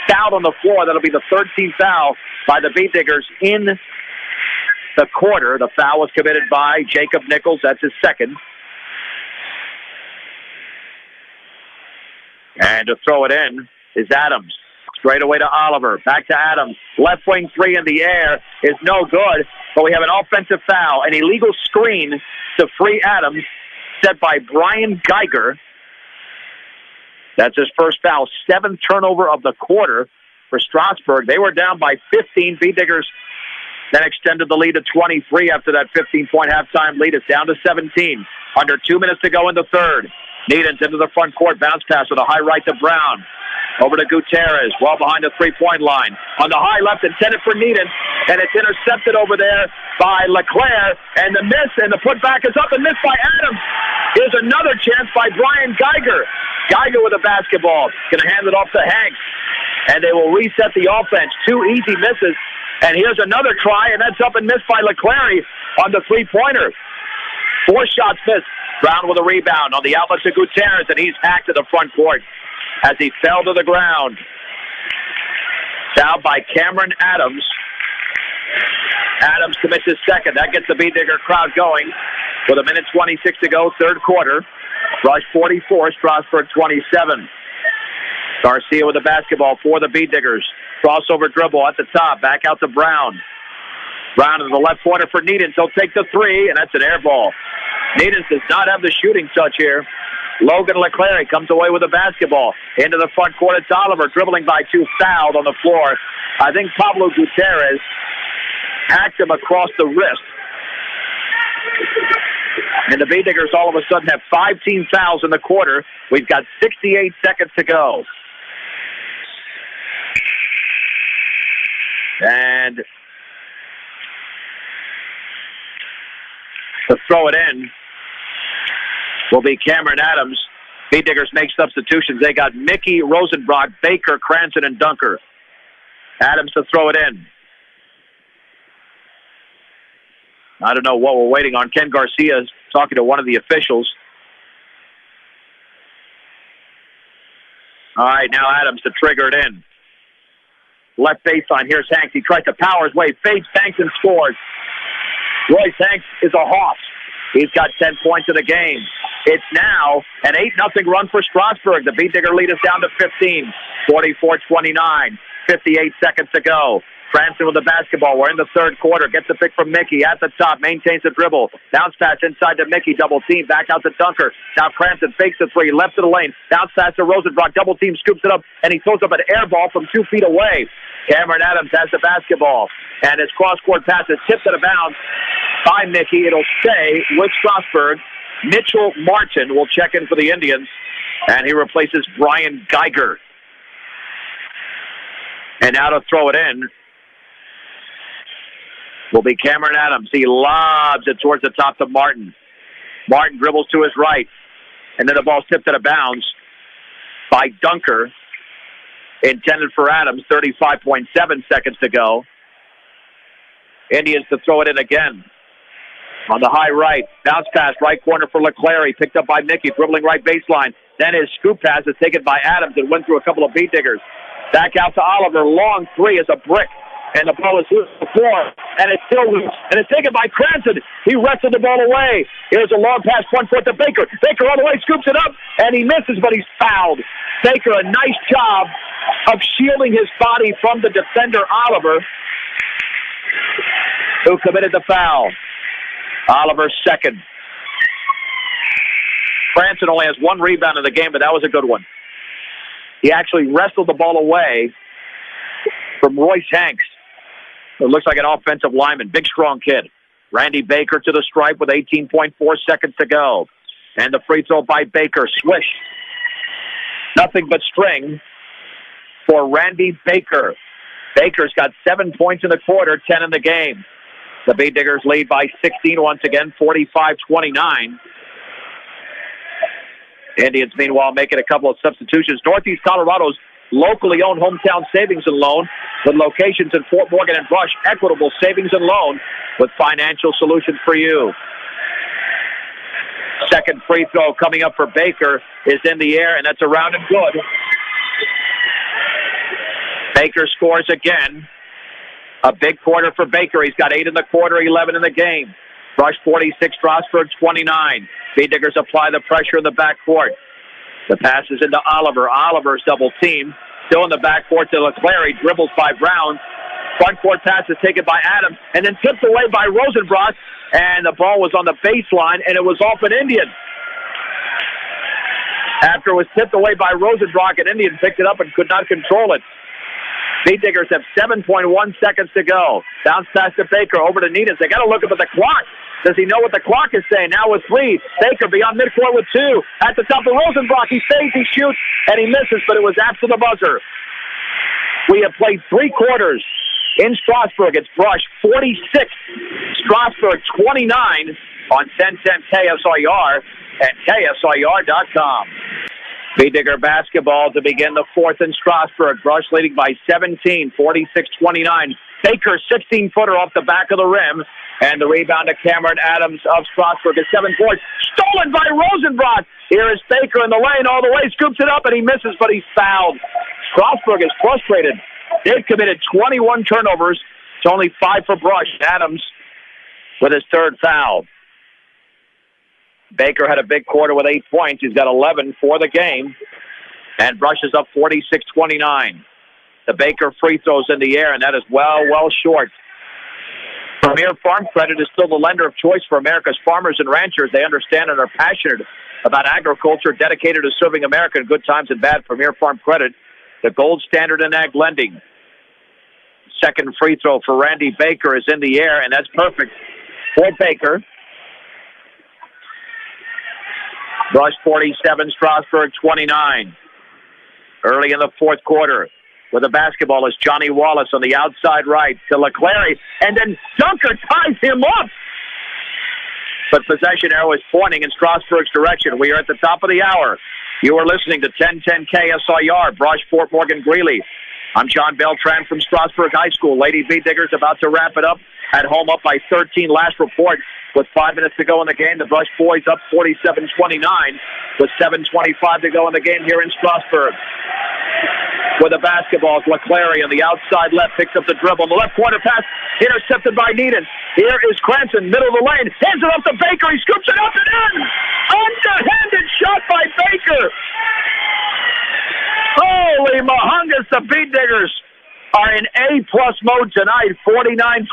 Fouled on the floor. That'll be the 13th foul by the Beat Diggers in the quarter. The foul was committed by Jacob Nichols. That's his second. And to throw it in is Adams. Straight away to Oliver. Back to Adams. Left wing three in the air is no good. But we have an offensive foul. An illegal screen to free Adams set by Brian Geiger. That's his first foul. 7th turnover of the quarter for Strasburg. They were down by 15. Beat Diggers then extended the lead to 23 after that 15-point halftime lead. It's down to 17. Under 2 minutes to go in the third. Needham's into the front court. Bounce pass with a high right to Brown. Over to Gutierrez, well behind the three-point line. On the high left, intended for Needham, and it's intercepted over there by LeClaire, and the miss, and the putback is up and missed by Adams. Here's another chance by Brian Geiger. Geiger with a basketball. Going to hand it off to Hanks, and they will reset the offense. 2 easy misses, and here's another try, and that's up and missed by LeClaire on the three-pointer. 4 shots missed. Brown with a rebound on the outlet to Gutierrez, and he's hacked to the front court as he fell to the ground. Fouled by Cameron Adams. Adams commits his second. That gets the Beat Digger crowd going. With 1:26 to go, third quarter. Rush 44, Strasburg 27. Garcia with the basketball for the Beat Diggers. Crossover dribble at the top. Back out to Brown. Brown to the left corner for Needham. He'll take the three, and that's an air ball. Needham does not have the shooting touch here. Logan LeClaire comes away with the basketball. Into the front court, it's Oliver, dribbling by 2, fouled on the floor. I think Pablo Gutierrez hacked him across the wrist. And the Beat Diggers all of a sudden have 5 team fouls in the quarter. We've got 68 seconds to go. And to throw it in will be Cameron Adams. Beat Diggers make substitutions. They got Mickey, Rosenbrock, Baker, Cranston, and Dunker. Adams to throw it in. I don't know what we're waiting on. Ken Garcia is talking to one of the officials. All right, now Adams to trigger it in. Left baseline. Here's Hanks. He tries to power his way. Fades, banks, and scores. Royce Hanks is a hoss. He's got 10 points in the game. It's now an 8-0 run for Strasburg. The Beat Digger lead is down to 15. 44-29. 58 seconds to go. Cranston with the basketball. We're in the third quarter. Gets the pick from Mickey at the top. Maintains the dribble. Bounce pass inside to Mickey. Double team. Back out to Dunker. Now Cranston fakes the three. Left to the lane. Bounce pass to Rosenbrock. Double team. Scoops it up. And he throws up an air ball from 2 feet away. Cameron Adams has the basketball. And his cross-court pass is tipped out of bounds by Mickey. It'll stay with Strasburg. Mitchell Martin will check in for the Indians. And he replaces Brian Geiger. And now to throw it in will be Cameron Adams. He lobs it towards the top to Martin. Martin dribbles to his right. And then the ball's tipped out of bounds by Dunker. Intended for Adams. 35.7 seconds to go. Indians to throw it in again. On the high right. Bounce pass, right corner for LeClaire. Picked up by Mickey. Dribbling right baseline. Then his scoop pass is taken by Adams and went through a couple of Beat Diggers. Back out to Oliver. Long three is a brick. And the ball is loose to the floor. And it's still loose. And it's taken by Cranston. He wrestled the ball away. Here's a long pass front court to Baker. Baker all the way scoops it up. And he misses, but he's fouled. Baker, a nice job of shielding his body from the defender, Oliver, who committed the foul. Oliver's second. Cranston only has 1 rebound in the game, but that was a good one. He actually wrestled the ball away from Royce Hanks. It looks like an offensive lineman. Big, strong kid. Randy Baker to the stripe with 18.4 seconds to go. And the free throw by Baker. Swish. Nothing but string for Randy Baker. Baker's got 7 points in the quarter, 10 in the game. The Bee Diggers lead by 16 once again, 45-29. Indians, meanwhile, making a couple of substitutions. Northeast Colorado's locally owned hometown savings and loan with locations in Fort Morgan and Brush. Equitable savings and loan with financial solutions for you. Second free throw coming up for Baker is in the air, and that's around and good. Baker scores again. A big quarter for Baker. He's got 8 in the quarter, 11 in the game. Brush 46, Strasburg 29. Bee Diggers apply the pressure in the backcourt. The pass is into Oliver. Oliver's double team. Still in the backcourt to LeClaire. He dribbles by Brown. Front court pass is taken by Adams and then tipped away by Rosenbrock. And the ball was on the baseline, and it was off an Indian. After it was tipped away by Rosenbrock, an Indian picked it up and could not control it. Bee Diggers have 7.1 seconds to go. Bounce pass to Baker, over to Needham. They got to look up at the clock. Does he know what the clock is saying? Now with 3. Baker beyond midcourt with 2. At the top of Rosenbrock, he fades, he shoots, and he misses, but it was after the buzzer. We have played 3 quarters. In Strasburg, it's Brush 46, Strasburg 29 on 1010 KSIR and KSIR.com. Bee Digger basketball to begin the fourth in Strasburg. Brush leading by 17, 46-29. Baker, 16-footer off the back of the rim. And the rebound to Cameron Adams of Strasburg at 7 points. Stolen by Rosenbrock. Here is Baker in the lane all the way. Scoops it up and he misses, but he's fouled. Strasburg is frustrated. They've committed 21 turnovers to only 5 for Brush. Adams with his 3rd foul. Baker had a big quarter with 8 points. He's got 11 for the game. And Brush is up 46-29. The Baker free throws in the air, and that is well short. Premier Farm Credit is still the lender of choice for America's farmers and ranchers. They understand and are passionate about agriculture, dedicated to serving America in good times and bad. Premier Farm Credit, the gold standard in ag lending. Second free throw for Randy Baker is in the air, and that's perfect for Baker. Brush 47, Strasburg 29. Early in the fourth quarter with the basketball is Johnny Wallace on the outside right to LeClaire, and then Dunker ties him up. But possession arrow is pointing in Strasburg's direction. We are at the top of the hour. You are listening to 1010 KSIR, Brush, Fort Morgan, Greeley. I'm John Beltran from Strasburg High School. Lady Bee Diggers about to wrap it up. At home up by 13. Last report with 5 minutes to go in the game. The Brush boys up 47-29 with 7:25 to go in the game here in Strasburg. With the basketball, LeClaire on the outside left picks up the dribble. The left corner pass intercepted by Needham. Here is Cranston, middle of the lane. Hands it up to Baker. He scoops it up and in. Underhanded shot by Baker. Holy mahungus, the Bee Diggers are in A-plus mode tonight. 49-29,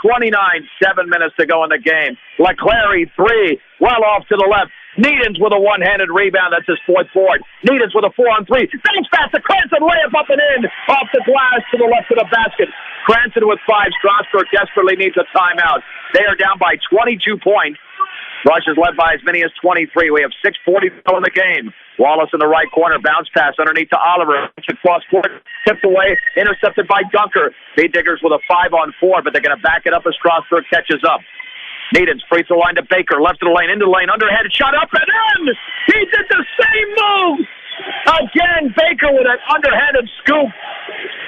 7 minutes to go in the game. LeClaire, 3, well off to the left. Needhams with a one-handed rebound. That's his 4th board. Needhams with a 4-on-3. Bounce pass to Cranston. Layup up and in. Off the glass to the left of the basket. Cranston with 5. Strasburg desperately needs a timeout. They are down by 22 points. Brush is led by as many as 23. We have 6:40 to go in the game. Wallace in the right corner. Bounce pass underneath to Oliver. Cross court. Tipped away. Intercepted by Dunker. Bee Diggers with a 5-on-4, but they're going to back it up as Strasburg catches up. Needham's free throw line to Baker. Left of the lane, into the lane, underhanded shot up and in! He did the same move! Again, Baker with an underhanded scoop.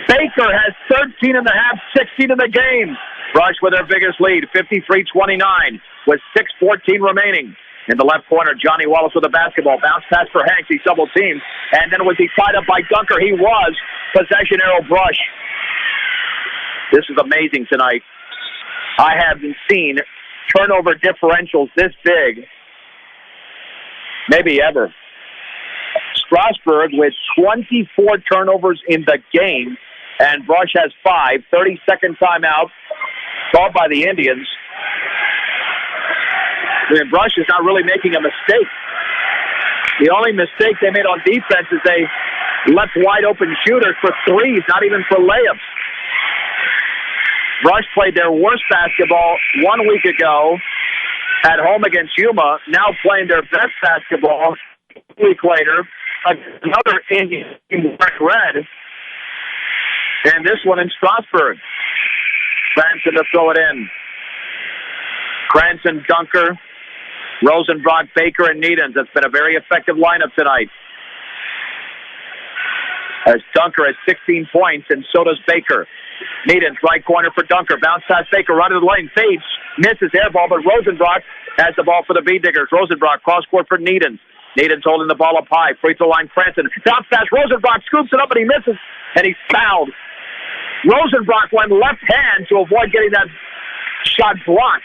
Baker has 13 and a half, 16 in the game. Brush with their biggest lead, 53-29, with 6:14 remaining. In the left corner, Johnny Wallace with the basketball. Bounce pass for Hanks. He's double teamed. And then was he tied up by Dunker? He was. Possession arrow, Brush. This is amazing tonight. I haven't seen turnover differentials this big, maybe ever. Strasburg with 24 turnovers in the game, and Brush has 5. 30-second timeout called by the Indians. I mean, Brush is not really making a mistake. The only mistake they made on defense is they left wide open shooters for threes, not even for layups. Rush played their worst basketball 1 week ago at home against Yuma, now playing their best basketball a week later against another Indian team wearing red, and this one in Strasburg. Cranston to throw it in. Cranston, Dunker, Rosenbrock, Baker, and Needens. That's been a very effective lineup tonight. As Dunker has 16 points, and so does Baker. Needens, right corner for Dunker. Bounce pass Baker, right of the lane. Fades, misses air ball, but Rosenbrock has the ball for the B-Diggers. Rosenbrock, cross court for Needens. Needens holding the ball up high. Free throw line, Cranston. Bounce pass, Rosenbrock scoops it up, and he misses, and he's fouled. Rosenbrock went left hand to avoid getting that shot blocked,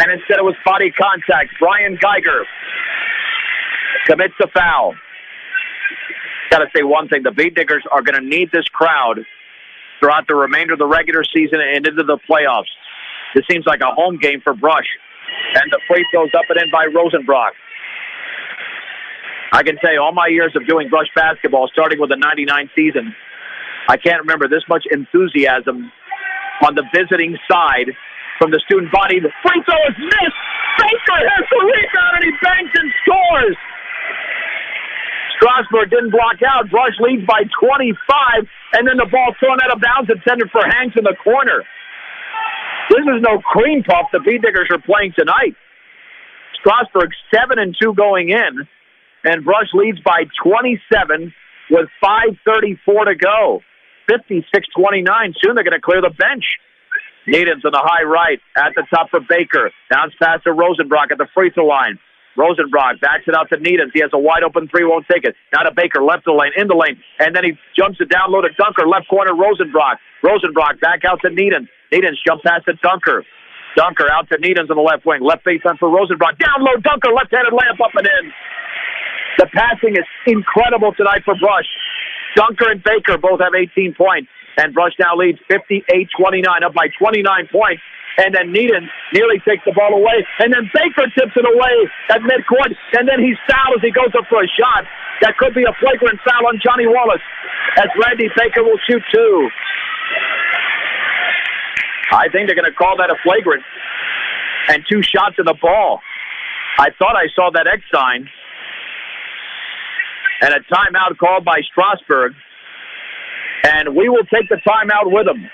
and instead it was body contact. Brian Geiger commits the foul. Got to say one thing. The B-Diggers are going to need this crowd throughout the remainder of the regular season and into the playoffs. This seems like a home game for Brush. And the free throws up and in by Rosenbrock. I can tell you, all my years of doing Brush basketball, starting with the 99 season, I can't remember this much enthusiasm on the visiting side from the student body. The free throw is missed. Baker has the rebound, and he banks and scores. Strasburg didn't block out. Brush leads by 25, and then the ball thrown out of bounds intended for Hanks in the corner. This is no cream puff the B-Diggers are playing tonight. Strasburg 7-2 going in, and Brush leads by 27 with 5:34 to go. 56-29. Soon they're going to clear the bench. Needens on the high right at the top for Baker. Bounce pass to Rosenbrock at the free throw line. Rosenbrock backs it out to Needens. He has a wide open three, won't take it. Now to Baker, left the lane, in the lane, and then he jumps it down low to Dunker, left corner, Rosenbrock. Rosenbrock back out to Needens. Needens jump pass to Dunker. Dunker out to Needens on the left wing. Left baseline for Rosenbrock. Down low, Dunker, left-handed layup up and in. The passing is incredible tonight for Brush. Dunker and Baker both have 18 points, and Brush now leads 58-29, up by 29 points. And then Needens nearly takes the ball away. And then Baker tips it away at midcourt. And then he's fouled as he goes up for a shot. That could be a flagrant foul on Johnny Wallace, as Randy Baker will shoot two. I think they're going to call that a flagrant. And two shots in the ball. I thought I saw that X sign. And a timeout called by Strasburg. And we will take the timeout with them.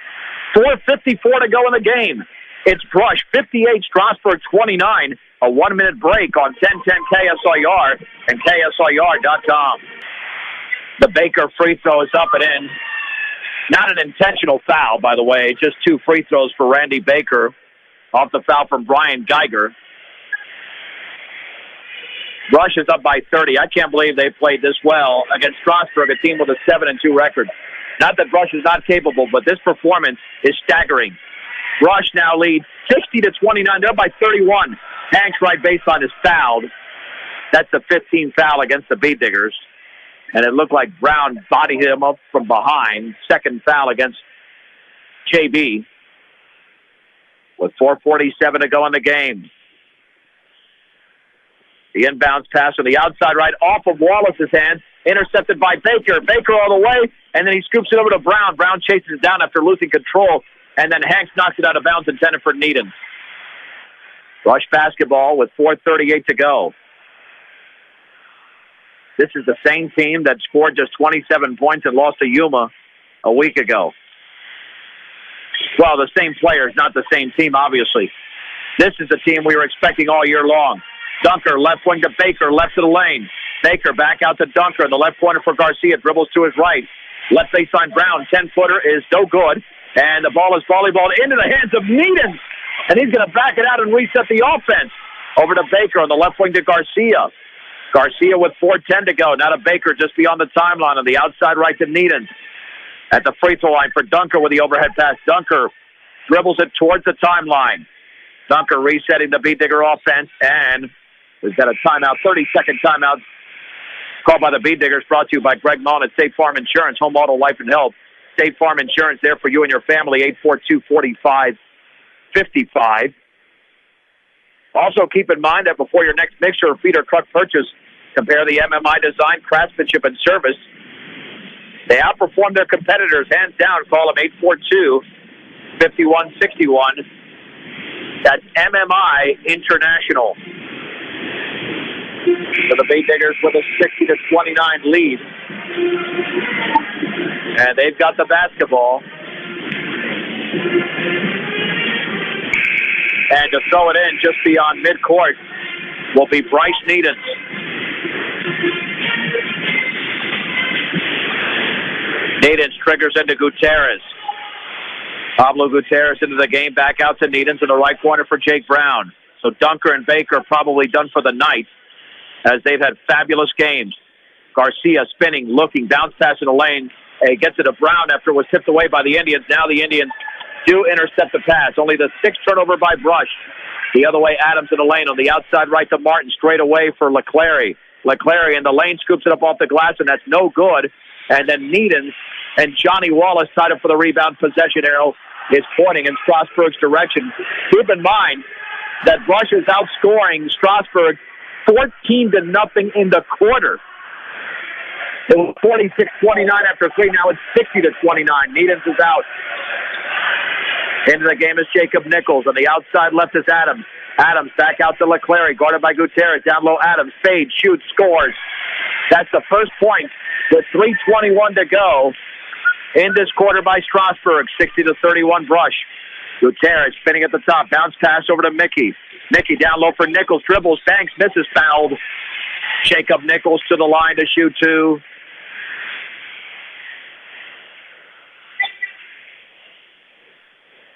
4:54 to go in the game. It's Brush 58, Strasburg 29. A 1-minute break on 1010 KSIR and KSIR.com. The Baker free throw is up and in. Not an intentional foul, by the way. Just two free throws for Randy Baker off the foul from Brian Geiger. Brush is up by 30. I can't believe they played this well against Strasburg, a team with a 7-2 record. Not that Brush is not capable, but this performance is staggering. Brush now leads 60-29. They're up by 31. Hanks right baseline is fouled. That's the 15th foul against the B-Diggers. And it looked like Brown bodied him up from behind. Second foul against JB. With 4:47 to go in the game. The inbounds pass on the outside right off of Wallace's hands. Intercepted by Baker. Baker all the way, and then he scoops it over to Brown. Brown chases it down after losing control, and then Hanks knocks it out of bounds intended for Needens. Rush basketball with 4:38 to go. This is the same team that scored just 27 points and lost to Yuma a week ago. Well, the same players, not the same team, obviously. This is the team we were expecting all year long. Dunker, left wing to Baker, left of the lane. Baker back out to Dunker in the left corner for Garcia. Dribbles to his right. Left baseline Brown. 10-footer is no good. And the ball is volleyballed into the hands of Needens. And he's going to back it out and reset the offense. Over to Baker on the left wing to Garcia. Garcia with 4:10 to go. Now to Baker just beyond the timeline on the outside right to Needens. At the free throw line for Dunker with the overhead pass. Dunker dribbles it towards the timeline. Dunker resetting the B-Digger offense. And we've got a timeout, 30-second timeout called by the B-Diggers, brought to you by Greg Mullen at State Farm Insurance, Home Auto, Life, and Health. State Farm Insurance there for you and your family, 842-4555. Also, keep in mind that before your next mixer or feeder truck purchase, Compare the MMI design, craftsmanship, and service. They outperform their competitors hands down. Call them 842-5161. That's MMI International. So the Bay Diggers with a 60-29 lead. And they've got the basketball. And to throw it in just beyond midcourt will be Bryce Needens. Needens triggers into Gutierrez. Pablo Gutierrez into the game, back out to Needens in the right corner for Jake Brown. So Dunker and Baker are probably done for the night as they've had fabulous games. Garcia spinning, looking, bounce pass in the lane. He gets it to Brown after it was tipped away by the Indians. Now the Indians do intercept the pass. Only the sixth turnover by Brush. The other way, Adams in the lane on the outside right to Martin, straight away for LeClaire. LeClaire in the lane scoops it up off the glass, and that's no good. And then Needens and Johnny Wallace tied up for the rebound. Possession arrow is pointing in Strasburg's direction. Keep in mind that Brush is outscoring Strasburg 14-0 in the quarter. It was 46-29 after three. Now it's 60-29. Needens is out. Into the game is Jacob Nichols. On the outside left is Adams. Adams back out to LeClaire, guarded by Gutierrez. Down low, Adams fades, shoots, scores. That's the first point with 3:21 to go in this quarter by Strasburg. 60-31 Brush. Gutierrez spinning at the top. Bounce pass over to Mickey. Mickey down low for Nichols. Dribbles, banks, misses, fouled. Jacob Nichols to the line to shoot two.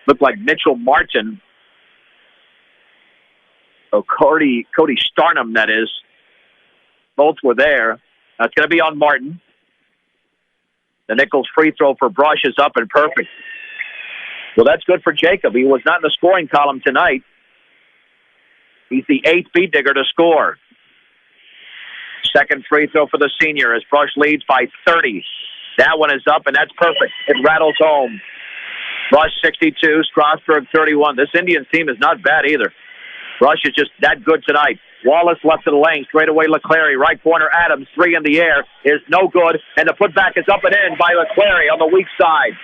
Looked like Mitchell Martin. Oh, Cody Starnham, that is. Both were there. That's going to be on Martin. The Nichols free throw for Brush is up and perfect. Well, that's good for Jacob. He was not in the scoring column tonight. He's the eighth beat digger to score. Second free throw for the senior as Brush leads by 30. That one is up, and that's perfect. It rattles home. Brush 62, Strasburg 31. This Indians team is not bad either. Brush is just that good tonight. Wallace left of the lane, straight away LeClaire. Right corner, Adams, three in the air is no good. And the putback is up and in by LeClaire on the weak side.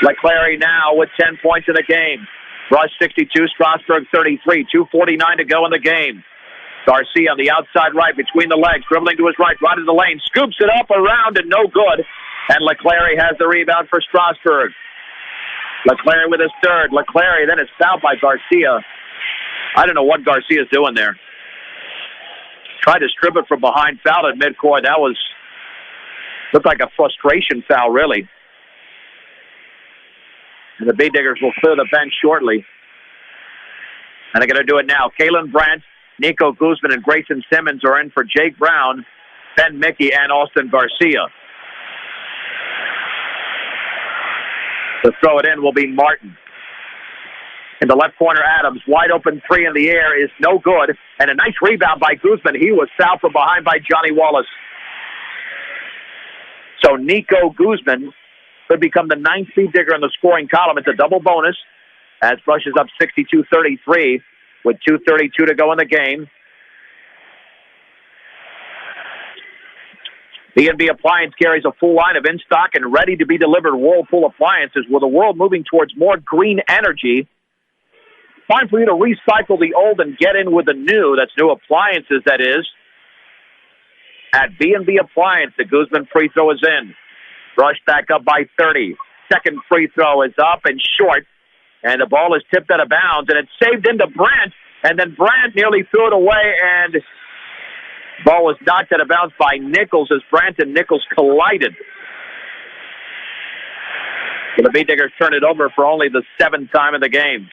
LeClaire now with 10 points in the game. Brush 62, Strasburg 33. 2:49 to go in the game. Garcia on the outside right, between the legs, dribbling to his right in the lane. Scoops it up around and no good. And LeClaire has the rebound for Strasburg. LeClaire with his third. LeClaire then is fouled by Garcia. I don't know what Garcia's doing there. Tried to strip it from behind, fouled at midcourt. That looked like a frustration foul, really. And the Bay Diggers will clear the bench shortly. And they're going to do it now. Kalen Brandt, Nico Guzman, and Grayson Simmons are in for Jake Brown, Ben Mickey, and Austin Garcia. To throw it in will be Martin. In the left corner, Adams, wide open three in the air is no good. And a nice rebound by Guzman. He was fouled from behind by Johnny Wallace. So Nico Guzman could become the ninth speed digger in the scoring column. It's a double bonus as Brush is up 62-33 with 2:32 to go in the game. B&B Appliance carries a full line of in-stock and ready-to-be delivered Whirlpool appliances with the world moving towards more green energy. Time for you to recycle the old and get in with the new. That's new appliances, that is. At B&B Appliance, the Guzman free throw is in. Brush back up by 30. Second free throw is up and short. And the ball is tipped out of bounds, and it's saved into Brandt. And then Brandt nearly threw it away, and ball was knocked out of bounds by Nichols as Brandt and Nichols collided. So the B-Diggers turn it over for only the seventh time in the game.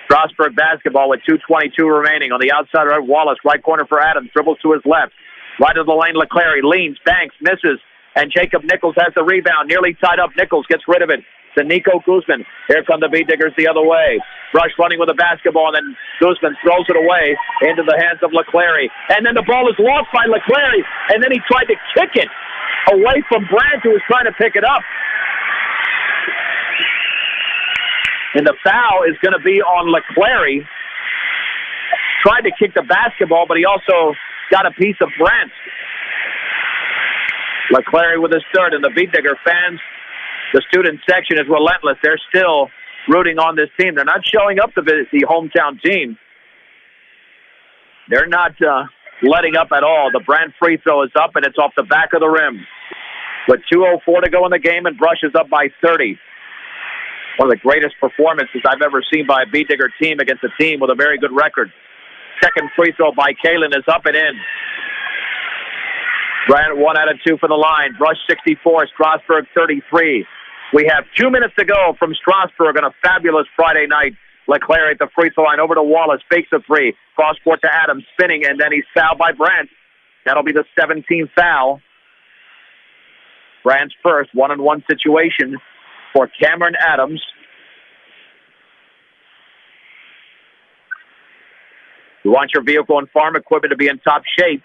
Strasburg basketball with 2:22 remaining. On the outside right, Wallace, right corner for Adams, dribbles to his left. Right of the lane, LeClaire leans, banks, misses, and Jacob Nichols has the rebound. Nearly tied up, Nichols gets rid of it to Nico Guzman. Here come the B-Diggers the other way. Brush running with the basketball, and then Guzman throws it away into the hands of LeClaire. And then the ball is lost by LeClaire, and then he tried to kick it away from Brandt, who was trying to pick it up. And the foul is going to be on LeClaire. Tried to kick the basketball, but he also got a piece of Brent. LeClaire with his third, and the Beat Digger fans, the student section is relentless. They're still rooting on this team. They're not showing up to visit the hometown team. They're not letting up at all. The Brent free throw is up, and it's off the back of the rim. With 2:04 to go in the game, and Brush is up by 30. One of the greatest performances I've ever seen by a Beat Digger team against a team with a very good record. Second free throw by Kalen is up and in. Bryant 1 out of 2 for the line. Brush 64, Strasburg 33. We have 2 minutes to go from Strasburg on a fabulous Friday night. LeClaire at the free throw line over to Wallace, fakes a three. Cross court to Adams, spinning, and then he's fouled by Brandt. That'll be the 17th foul. Brandt's first one-on-one situation for Cameron Adams. You want your vehicle and farm equipment to be in top shape.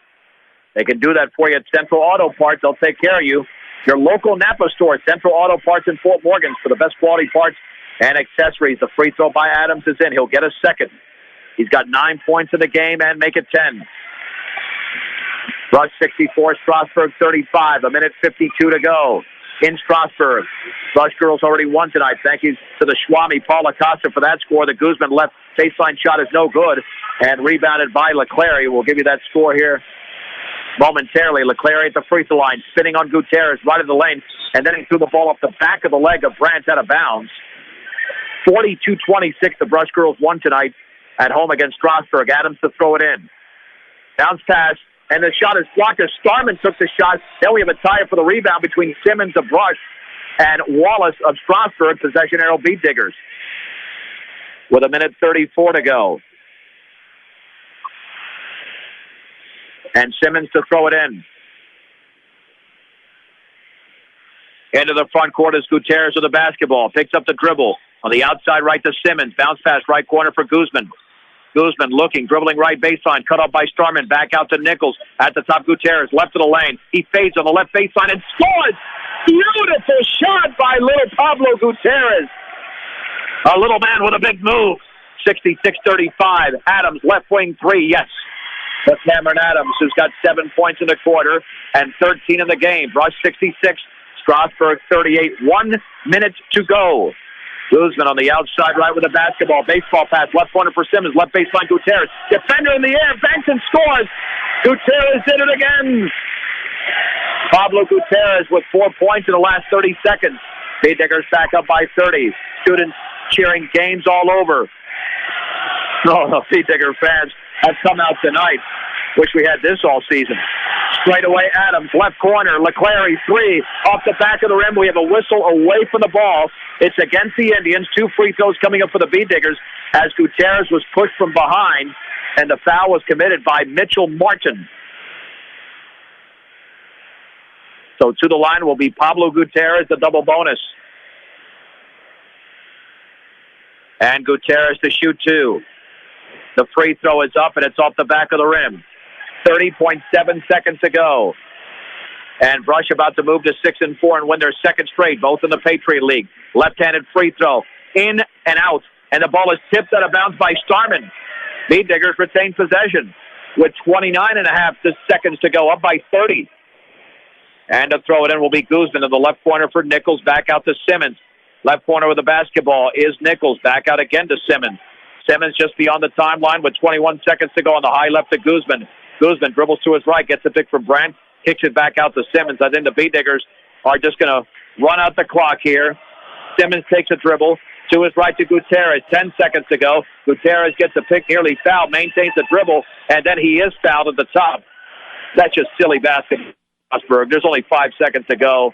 They can do that for you at Central Auto Parts. They'll take care of you. Your local Napa store, Central Auto Parts in Fort Morgan, for the best quality parts and accessories. The free throw by Adams is in. He'll get a second. He's got 9 points in the game and make it 10. Rush 64, Strasburg 35. 1:52 to go in Strasburg. Rush girls already won tonight. Thank you to the Schwami, Paul Acosta, for that score. The Guzman left baseline shot is no good and rebounded by LeClaire. We'll give you that score here momentarily. LeClaire at the free throw line, spinning on Gutierrez right in the lane, and then he threw the ball off the back of the leg of Brandt out of bounds. 42-26, the Brush girls won tonight at home against Strasburg. Adams to throw it in. Bounce pass, and the shot is blocked as Starman took the shot. Then we have a tie for the rebound between Simmons of Brush and Wallace of Strasburg. Possession arrow Beat Diggers with 1:34 to go. And Simmons to throw it in. Into the front court is Gutierrez with the basketball. Picks up the dribble. On the outside right to Simmons. Bounce pass right corner for Guzman. Guzman looking, dribbling right baseline. Cut off by Starman. Back out to Nichols. At the top, Gutierrez. Left of the lane. He fades on the left baseline and scores! Beautiful shot by little Pablo Gutierrez. A little man with a big move. 66-35. Adams, left wing three. Yes. For Cameron Adams, who's got 7 points in the quarter and 13 in the game. Brush 66, Strasburg 38. 1 minute to go. Guzman on the outside right with the basketball. Baseball pass, left corner for Simmons. Left baseline, Gutierrez. Defender in the air, banks and scores. Gutierrez did it again. Pablo Gutierrez with 4 points in the last 30 seconds. Beat Diggers back up by 30. Students cheering games all over. Oh, the Beat Digger fans have come out tonight. Wish we had this all season. Straight away, Adams, left corner. LeClaire, three. Off the back of the rim. We have a whistle away from the ball. It's against the Indians. 2 free throws coming up for the Beat Diggers as Gutierrez was pushed from behind, and the foul was committed by Mitchell Martin. So to the line will be Pablo Gutierrez, the double bonus. And Gutierrez to shoot 2. The free throw is up, and it's off the back of the rim. 30.7 seconds to go. And Brush about to move to 6-4 and win their second straight, both in the Patriot League. Left-handed free throw, in and out, and the ball is tipped out of bounds by Starman. Beat Diggers retain possession with 29.5 seconds to go, up by 30. And to throw it in will be Guzman in the left corner for Nichols, back out to Simmons. Left corner with the basketball is Nichols, back out again to Simmons. Simmons just beyond the timeline with 21 seconds to go on the high left to Guzman. Guzman dribbles to his right, gets a pick for Brandt, kicks it back out to Simmons. I think the Beat Diggers are just going to run out the clock here. Simmons takes a dribble to his right to Gutierrez. 10 seconds to go. Gutierrez gets a pick, nearly fouled, maintains the dribble, and then he is fouled at the top. That's just silly basketball. There's only 5 seconds to go.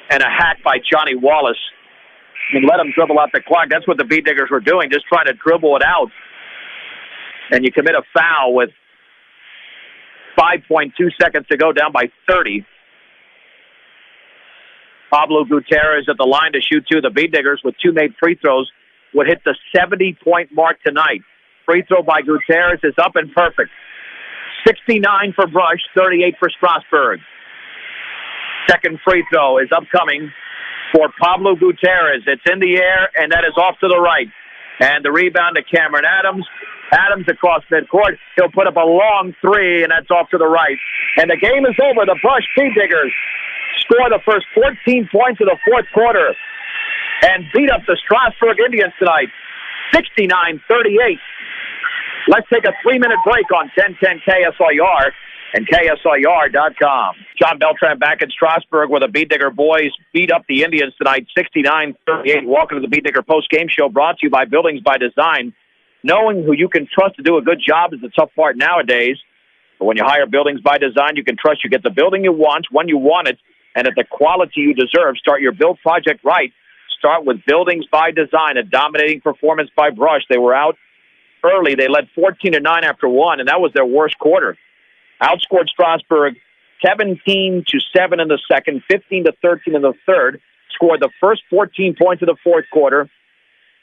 And a hack by Johnny Wallace. And let him dribble out the clock. That's what the Beat Diggers were doing, just trying to dribble it out. And you commit a foul with 5.2 seconds to go, down by 30. Pablo Gutierrez at the line to shoot 2. The Beat Diggers, with 2 made free throws, would hit the 70-point mark tonight. Free throw by Gutierrez is up and perfect. 69 for Brush, 38 for Strasburg. Second free throw is upcoming for Pablo Gutierrez. It's in the air, and that is off to the right. And the rebound to Cameron Adams. Adams across midcourt. He'll put up a long three, and that's off to the right. And the game is over. The Brush Bee Diggers score the first 14 points of the fourth quarter and beat up the Strasburg Indians tonight, 69-38. Let's take a 3-minute break on 1010 KSIR and KSIR.com. John Beltran back in Strasburg where the Bee Digger boys beat up the Indians tonight, 69-38. Welcome to the Bee Digger post-game show brought to you by Buildings by Design. Knowing who you can trust to do a good job is the tough part nowadays. But when you hire Buildings by Design, you can trust you get the building you want, when you want it, and at the quality you deserve. Start your build project right. Start with Buildings by Design, a dominating performance by Brush. They were out early. They led 14-9 after one, and that was their worst quarter. Outscored Strasburg 17-7 in the second, 15-13 in the third. Scored the first 14 points of the fourth quarter,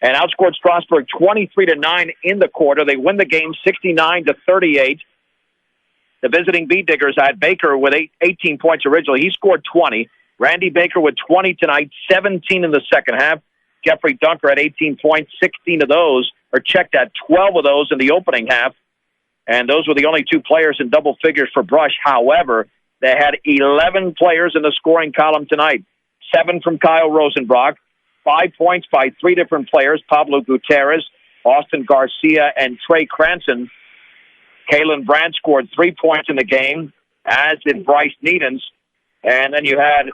and outscored Strasburg 23-9 in the quarter. They win the game 69-38. The visiting Bee Diggers had Baker with 18 points originally. He scored 20. Randy Baker with 20 tonight, 17 in the second half. Jeffrey Dunker had 18 points, 16 of those, or checked at 12 of those in the opening half. And those were the only two players in double figures for Brush. However, they had 11 players in the scoring column tonight. 7 from Kyle Rosenbrock, 5 points by 3 different players, Pablo Gutierrez, Austin Garcia, and Trey Cranston. Kalen Brandt scored 3 points in the game, as did Bryce Needens. And then you had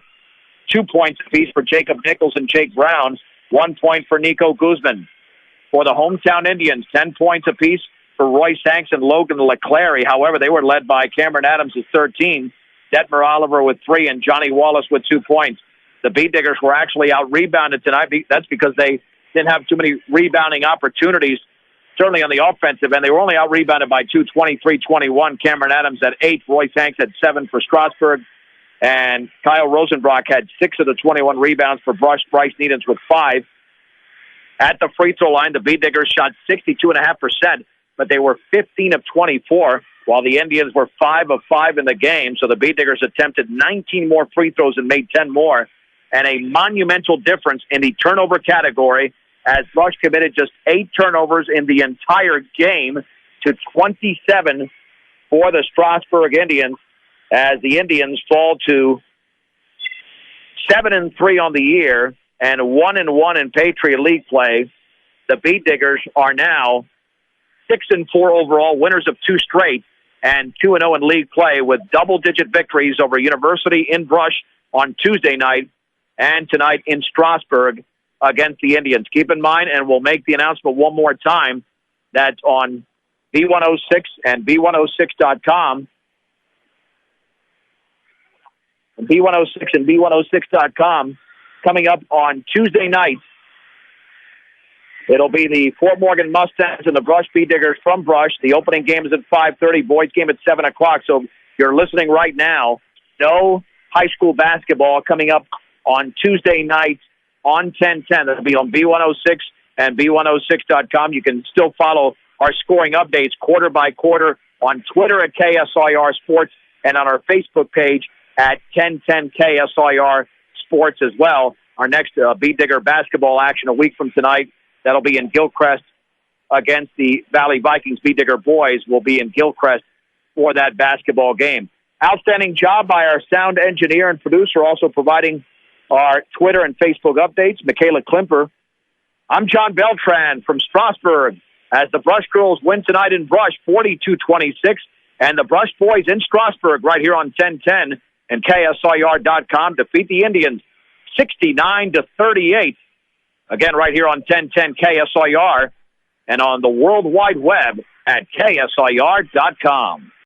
2 points apiece for Jacob Nichols and Jake Brown, 1 point for Nico Guzman. For the hometown Indians, 10 points apiece for Royce Hanks and Logan LeClaire. However, they were led by Cameron Adams with 13, Detmer Oliver with 3, and Johnny Wallace with 2 points. The Bee Diggers were actually out-rebounded tonight. That's because they didn't have too many rebounding opportunities, certainly on the offensive end. They were only out-rebounded by 2, 23-21. Cameron Adams had 8, Royce Hanks had 7 for Strasburg, and Kyle Rosenbrock had 6 of the 21 rebounds for Brush. Bryce Needens with 5. At the free throw line, the Bee Diggers shot 62.5%, but they were 15 of 24, while the Indians were 5 of 5 in the game. So the Bee Diggers attempted 19 more free throws and made 10 more, and a monumental difference in the turnover category as Brush committed just 8 turnovers in the entire game to 27 for the Strasburg Indians, as the Indians fall to 7-3 on the year and 1-1 in Patriot League play. The Bee Diggers are now 6-4 overall, winners of 2 straight, and 2-0 in league play with double-digit victories over University in Brush on Tuesday night and tonight in Strasburg against the Indians. Keep in mind, and we'll make the announcement one more time, that on B106 and B106.com, B106 and B106.com, coming up on Tuesday night, it'll be the Fort Morgan Mustangs and the Brush Bee Diggers from Brush. The opening game is at 5:30, boys game at 7 o'clock. So you're listening right now. No high school basketball coming up on Tuesday night on 1010. It'll be on B106 and B106.com. You can still follow our scoring updates quarter by quarter on Twitter at KSIR Sports and on our Facebook page at 1010 KSIR Sports as well. Our next Bee Digger basketball action a week from tonight, that'll be in Gilchrist against the Valley Vikings. Bee Digger boys will be in Gilchrist for that basketball game. Outstanding job by our sound engineer and producer, also providing our Twitter and Facebook updates, Michaela Klimper. I'm John Beltran from Strasburg as the Brush girls win tonight in Brush 42-26, and the Brush boys in Strasburg right here on 1010 and KSIR.com defeat the Indians 69-38. Again, right here on 1010 KSIR and on the World Wide Web at KSIR.com.